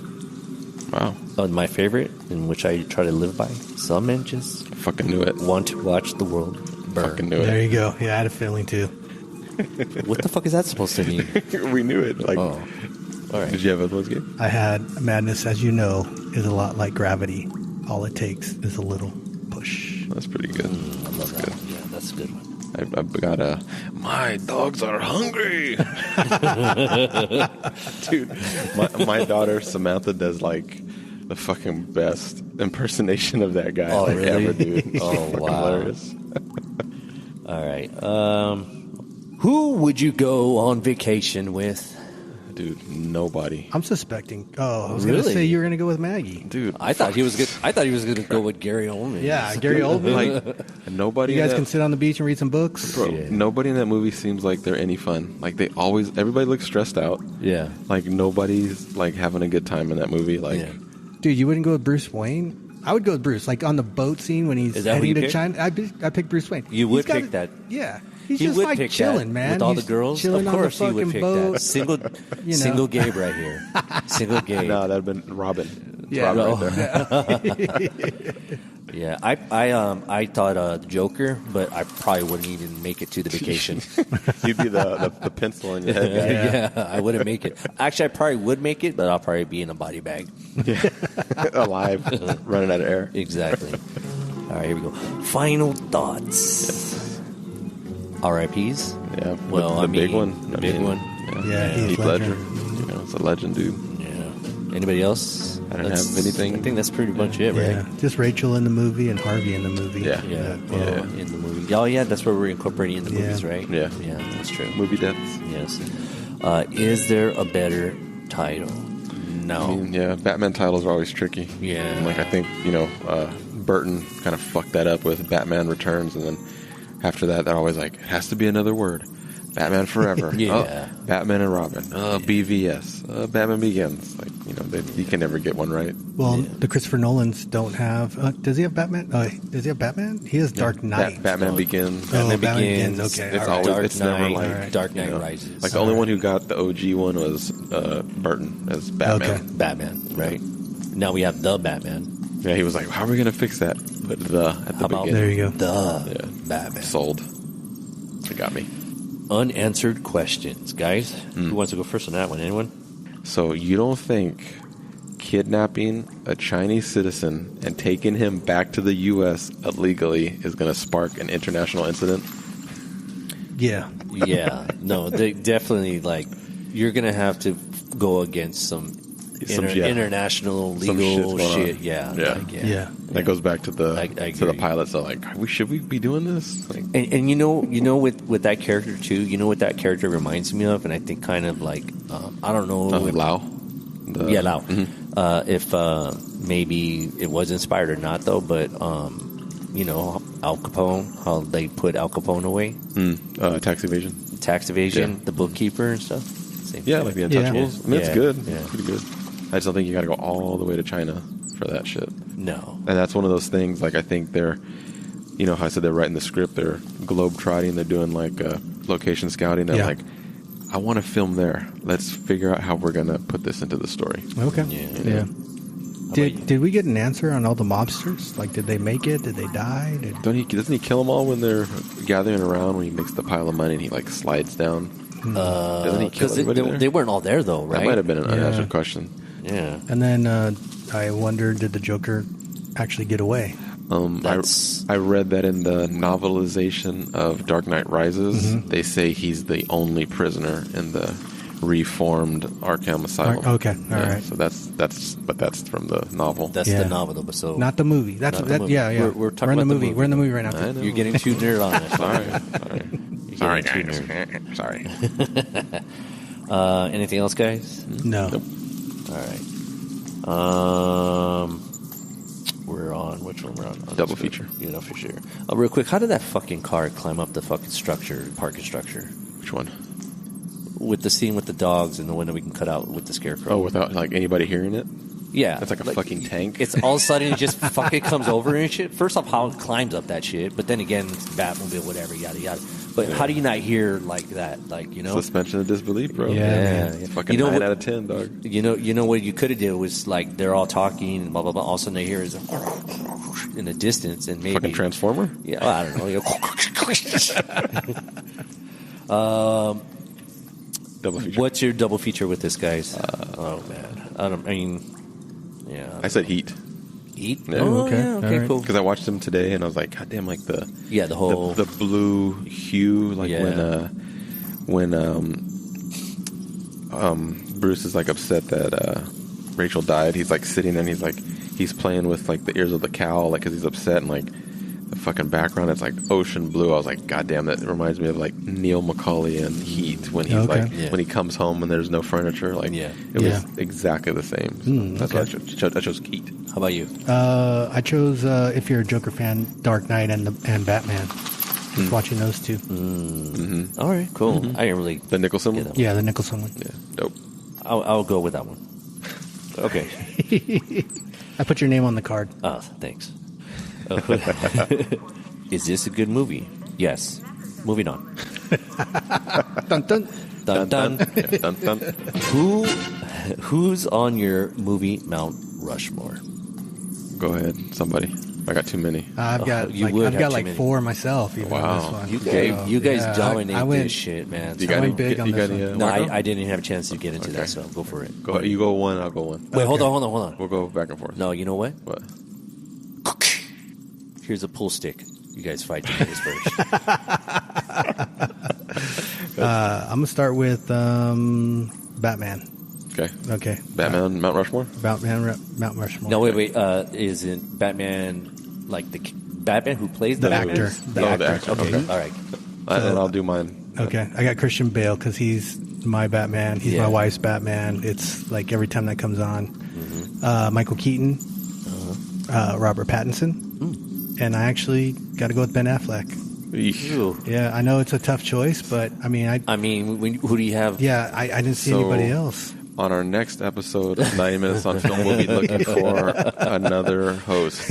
Wow. My favorite, in which I try to live by. Some men just fucking knew it. Want to watch the world burn. Fucking knew it. There you go. Yeah, I had a feeling too. What the fuck is that supposed to mean? We knew it. All right. Did you have other ones, Gabe? I had madness, as you know, is a lot like gravity. All it takes is a little push. That's pretty good. I love that. Good. Yeah, that's a good one. I've got my dogs are hungry. Dude, my daughter Samantha does like the fucking best impersonation of that guy ever, dude. Oh, wow. Hilarious. All right. Who would you go on vacation with? Dude, nobody. I'm suspecting. Oh, I was going to say you were going to go with Maggie. Dude, I thought he was good. I thought he was going to go with Gary Oldman. Yeah, Gary Oldman. Like, nobody. You guys can sit on the beach and read some books. Bro, nobody in that movie seems like they're any fun. Like everybody looks stressed out. Yeah. Like nobody's like having a good time in that movie. Like, dude, you wouldn't go with Bruce Wayne? I would go with Bruce. Like on the boat scene when he's heading to China. I picked Bruce Wayne. You would pick that. Yeah. He's just like chilling, man. With all He's the girls. chilling Of course, on you the would pick boat. that. Single Gabe right here. Single Gabe. No, that'd have been Robin. Yeah, Robin right there. Yeah, I thought Joker, but I probably wouldn't even make it to the vacation. You'd be the pencil in your head guy. Yeah, I wouldn't make it. Actually, I probably would make it, but I'll probably be in a body bag. Yeah. Alive, running out of air. Exactly. All right, here we go. Final thoughts. RIPs? Yeah. Well, the big one. The big one. Yeah, Heath Ledger. You know, it's a legend, dude. Yeah. Anybody else? I don't have anything. I think that's pretty much it, right? Yeah, just Rachel in the movie and Harvey in the movie. Yeah. In the movie. Oh, yeah, that's where we're incorporating in the movies, right? Yeah. Yeah, that's true. Movie deaths. Yes. Is there a better title? No. I mean, yeah, Batman titles are always tricky. Yeah. And like I think, Burton kind of fucked that up with Batman Returns, and then after that, they're always like, it has to be another word. Batman Forever. Yeah. Batman and Robin. BVS. Batman Begins. Like, you can never get one right. Well, the Christopher Nolans don't have. Does he have Batman? Does he have Batman? He has Dark Knight. Batman Begins. Batman Begins. Begins. Okay. It's all right. always, it's never like Dark Knight Rises. Like the only one who got the OG one was Burton as Batman. Okay. Batman, right? Now we have the Batman. Yeah, he was like, how are we going to fix that? Put the at the beginning. There you go. The Batman. Sold. It got me. Unanswered questions. Guys, who wants to go first on that one? Anyone? So you don't think kidnapping a Chinese citizen and taking him back to the U.S. illegally is going to spark an international incident? Yeah. Yeah. No, they definitely, you're going to have to go against some international legal shit. Yeah. Yeah. That goes back to the pilot. So should we be doing this? And with that character too, what that character reminds me of, and I think kind of I don't know, Lau. Lau. Mm-hmm. If maybe it was inspired or not though, but Al Capone, how they put Al Capone away, tax evasion, the bookkeeper and stuff. Same yeah, thing. like the Untouchables. I mean, it's good. Yeah. It's pretty good. I just don't think you got to go all the way to China for that shit. No. And that's one of those things, I think they're, how I said they're writing the script, they're globe-trotting, they're doing, location scouting. They're like, I want to film there. Let's figure out how we're going to put this into the story. Okay. Yeah. Did we get an answer on all the mobsters? Did they make it? Did they die? Doesn't he kill them all when they're gathering around, when he makes the pile of money and he, slides down? Doesn't he kill everybody there? They weren't all there, though, right? That might have been an unanswered question. Yeah. And then I wonder, did the Joker actually get away? I read that in the novelization of Dark Knight Rises, they say he's the only prisoner in the reformed Arkham Asylum. Okay, all right. So that's from the novel. That's the novel, though. So not the movie. That's the movie. Yeah. We're talking in the about movie. We're in the movie right now. You're getting too nerd on it. Sorry, guys. Sorry. Anything else, guys? No. Nope. All right. We're on which one? We're on double feature. For sure. Real quick, how did that fucking car climb up the fucking parking structure? Which one? With the scene with the dogs and the one that we can cut out with the scarecrow. Oh, without anybody hearing it? Yeah. It's like a fucking tank. It's all of a sudden it just fucking comes over and shit. First off, how it climbs up that shit, but then again, it's Batmobile, whatever, yada yada. But how do you not hear that? Suspension of disbelief, bro. Yeah. Fucking 9 out of 10, dog. You know what you could have did was they're all talking and blah blah blah. All of a sudden they hear is in the distance and maybe fucking Transformer. Yeah, well, I don't know. Double feature. What's your double feature with this, guys? Oh man, yeah. I said Heat. Heat? Yeah. Oh, okay. Yeah, okay, right. cool. Because I watched him today and I was like, God damn, the whole the blue hue, when Bruce is upset that Rachel died. He's sitting there and he's playing with the ears of the cow, because he's upset, and the fucking background. It's like ocean blue. I was like, God damn, that reminds me of like Neil McCauley and Heath when he's when he comes home and there's no furniture. Like, it was exactly the same. So that's why I chose Heath. How about you? I chose, if you're a Joker fan, Dark Knight and Batman. Just watching those two. All right, cool. I didn't really... The Nicholson one? Yeah, the Nicholson one. Yeah, dope. I'll go with that one. Okay. I put your name on the card. Oh, thanks. Is this a good movie? Yes. Moving on. Dun dun. Dun dun. Yeah, dun dun. Who's on your movie Mount Rushmore? Go ahead, somebody. I got too many. I've got like 4 myself. Even on this one. You guys dominate this shit, man. I went big on this one. No, I didn't even have a chance to get into that, so go for it. Go. You go one, I'll go one. Wait, hold on. We'll go back and forth. No, you know what? What? Here's a pool stick. You guys fight to get this first. I'm going to start with Batman. Okay. Batman, Mount Rushmore? Batman, Mount Rushmore. No, wait. Isn't Batman like the Batman who plays the actor? The actor. Okay. All right. And I'll do mine. Okay. I got Christian Bale because he's my Batman. He's my wife's Batman. It's like every time that comes on. Michael Keaton, Robert Pattinson, and I actually got to go with Ben Affleck. Ew. Yeah, I know it's a tough choice, but I mean, who do you have? Yeah, I didn't see anybody else. On our next episode of 90 Minutes on Film, we'll be looking for another host.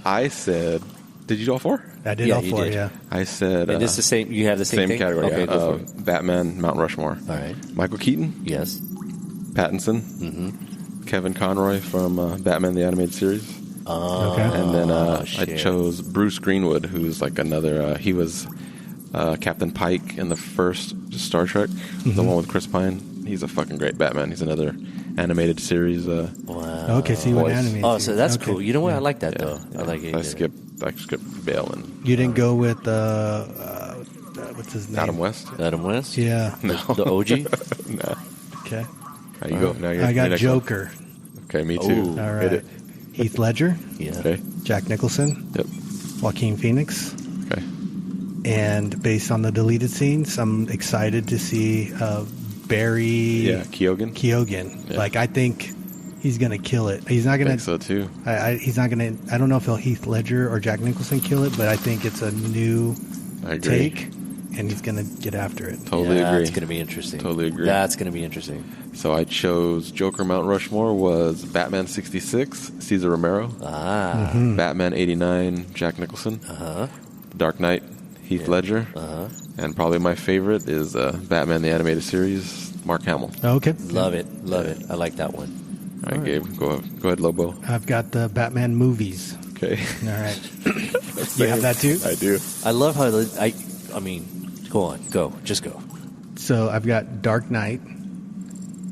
I said, did you do all 4? I did all 4, yeah. I said... And it's the same, you have the same thing? category, okay, go for it. Batman, Mount Rushmore. All right. Michael Keaton. Yes. Pattinson. Kevin Conroy from Batman the Animated Series. Okay. And then I chose Bruce Greenwood, who's like another... he was Captain Pike in the first Star Trek, the one with Chris Pine. He's a fucking great Batman. He's another animated series. Wow. Okay, so you went animated. Oh, so that's cool. You know what? I like that, though. I like it. I skipped Bale and... You didn't go with... what's his name? Adam West? Adam West? Yeah. No. The OG? No. Okay. How you go? Now I got Joker. Okay, me too. All right. Heath Ledger. Yeah. Okay. Jack Nicholson. Yep. Joaquin Phoenix. Okay. And based on the deleted scenes, I'm excited to see Barry... Yeah, Keoghan. Yeah. Like, I think he's going to kill it. He's not going to... I think so, too. He's not going to... I don't know if he'll Heath Ledger or Jack Nicholson kill it, but I think it's a new take, and he's going to get after it. Totally agree. That's going to be interesting. Totally agree. That's going to be interesting. So I chose Joker Mount Rushmore was Batman 66, Cesar Romero. Batman 89, Jack Nicholson. Dark Knight, Heath Ledger. And probably my favorite is Batman the Animated Series, Mark Hamill. Okay. Love it. I like that one. All right, Gabe, go ahead, Lobo. I've got the Batman movies. Okay. All right. You have that too? I do. I love how I mean, go on, go, just go. So I've got Dark Knight.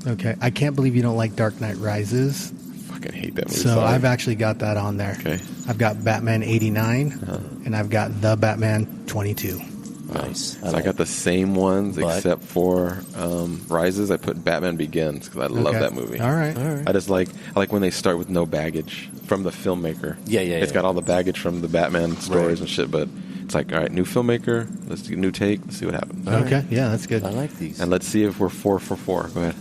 Okay, I can't believe you don't like Dark Knight Rises. Fucking hate that movie. So I've actually got that on there. Okay. I've got Batman 89, and I've got the Batman 22. Nice. So I got the same ones except for Rises. I put Batman Begins because I love that movie. All right. I like when they start with no baggage from the filmmaker. Yeah. It's got all the baggage from the Batman stories and shit, but it's like, all right, new filmmaker, let's do a new take, let's see what happens. Okay, yeah, that's good. I like these. And let's see if we're 4 for 4. Go ahead.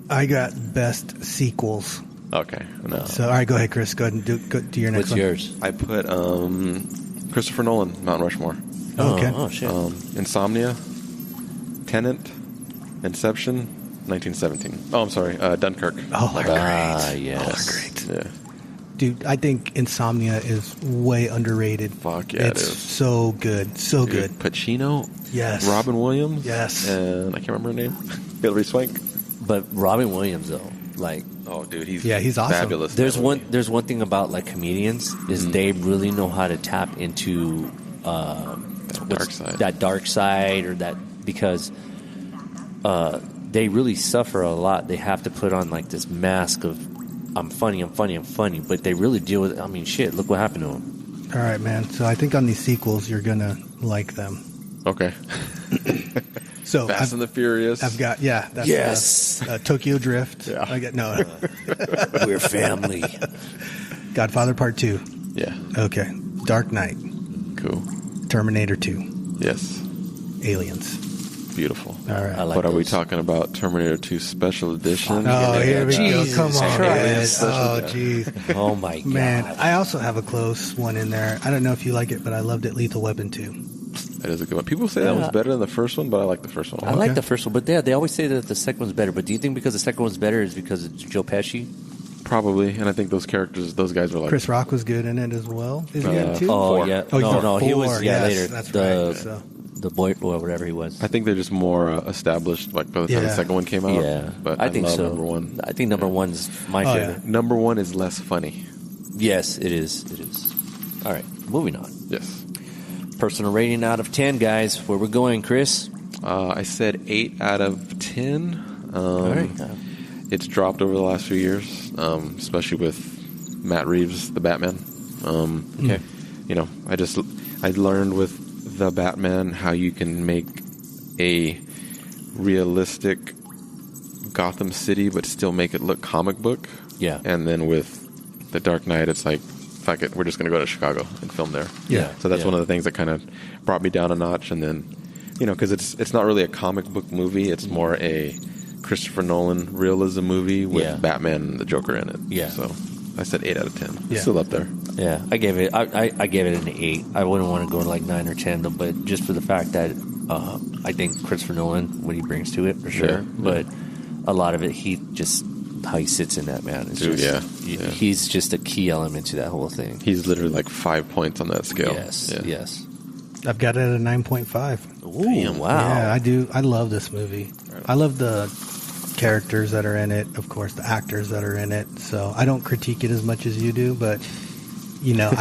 I got best sequels. Okay. No. So, all right, go ahead, Chris. Go ahead and do your next one. What's yours? I put Christopher Nolan, Mount Rushmore. Okay. Oh, shit. Insomnia, Tenet, Inception, 1917. Oh, I'm sorry, Dunkirk. Oh, they're great. Yes. Oh, they're great. Yeah. Dude, I think Insomnia is way underrated. Fuck yeah, it's it is. so good. So good. Pacino. Yes. Robin Williams. Yes. And I can't remember her name. Hilary Swank. But Robin Williams, though, like... Oh, dude, he's awesome. fabulous. There's one thing about, like, comedians is they really know how to tap into... that dark side or that... Because they really suffer a lot. They have to put on, like, this mask of... I'm funny, but they really deal with it. I mean, shit, look what happened to him. All right, man. So I think on these sequels, you're going to like them. Okay. So Fast and the Furious. I've got, that's Tokyo Drift. Yeah. I got, no. We're family. Godfather Part 2. Yeah. Okay. Dark Knight. Cool. Terminator 2. Yes. Aliens. Beautiful. All right. I like But are we those. talking about Terminator 2 Special Edition? Oh, here we go. Jesus Come on, Christ. man. Oh, jeez. Oh my god. Man, I also have a close one in there. I don't know if you like it, but I loved it. Lethal Weapon 2. That is a good one. People say that was better than the first one, but I like the first one. I like the first one, but they always say that the second one's better. But do you think because the second one's better is because it's Joe Pesci? Probably, and I think those characters, those guys were like... Chris Rock was good in it as well. Is he in 2? Oh, Four. yeah. Oh, No, he was yes, later. That's the, right. So. The boy, or whatever he was. I think they're just more established, like by the time the second one came out. Yeah, but I think love so. Number one. I think number one's my favorite. Number one is less funny. Yes, it is. It is. All right, moving on. Yes. Personal rating out of 10, guys. Where we're going, Chris? I said 8 out of 10. All right. It's dropped over the last few years, especially with Matt Reeves, the Batman. Okay. You know, I learned with the Batman how you can make a realistic Gotham City, but still make it look comic book. Yeah. And then with the Dark Knight, it's like, fuck it, we're just going to go to Chicago and film there. Yeah. So that's one of the things that kind of brought me down a notch. And then, you know, because it's not really a comic book movie, it's more a Christopher Nolan realism movie with Batman and the Joker in it. Yeah. So I said 8 out of 10. Yeah. Still up there. Yeah, I gave it an 8. I wouldn't want to go to like 9 or 10, though, but just for the fact that I think Christopher Nolan, what he brings to it, for sure. Yeah. But a lot of it, how he sits in that, man. It's Dude, just, he's just a key element to that whole thing. He's literally like 5 points on that scale. Yes, yes. I've got it at a 9.5. Ooh, Damn. wow. Yeah, I do. I love this movie. I love the characters that are in it, of course, the actors that are in it. So I don't critique it as much as you do, but you know,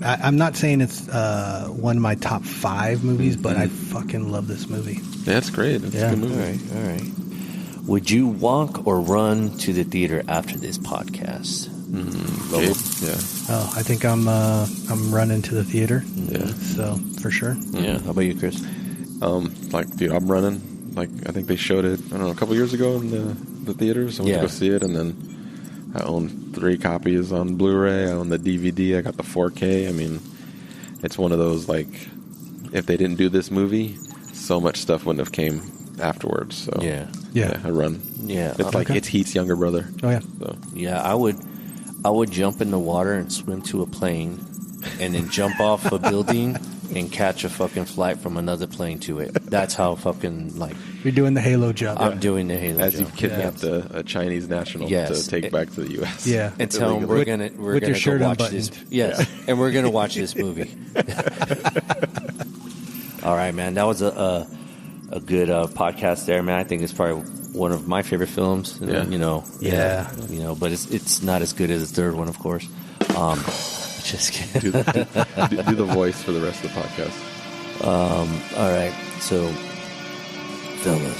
I'm not saying it's one of my top 5 movies, but I fucking love this movie. Yeah, it's great. It's a good movie. All right. Would you walk or run to the theater after this podcast? Yeah. Oh, I think I'm running to the theater. Yeah. So for sure. Yeah. How about you, Chris? Like, dude, I'm running. Like, I think they showed it, I don't know, a couple years ago in the theaters. I went to go see it, and then I own 3 copies on Blu-ray. I own the DVD. I got the 4K. I mean, it's one of those, like, if they didn't do this movie, so much stuff wouldn't have came afterwards. So Yeah, I run. Yeah. It's like it's Heath's younger brother. Oh yeah. So. Yeah, I would jump in the water and swim to a plane, and then jump off a building and catch a fucking flight from another plane to it. That's how fucking, like... You're doing the Halo jump. I'm doing the Halo As jump. you've kidnapped a Chinese national to take back to the U.S. Yeah. And tell them we're gonna with your shirt go watch unbuttoned. this. Yes, and we're gonna watch this movie. All right, man. That was a good podcast there, man. I think it's probably one of my favorite films. And, but it's not as good as the third one, of course. Just kidding. do the voice for the rest of the podcast. All right, so fellas,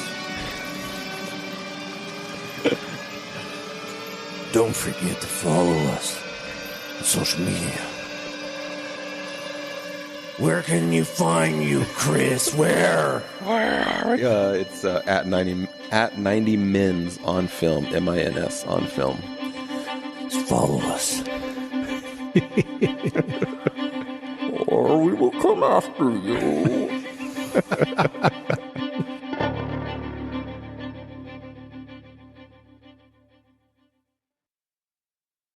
don't forget to follow us on social media. Where can you find you, Chris? Where? It's at 90 Mins on film. MINS on film. Just follow us. Or we will come after you.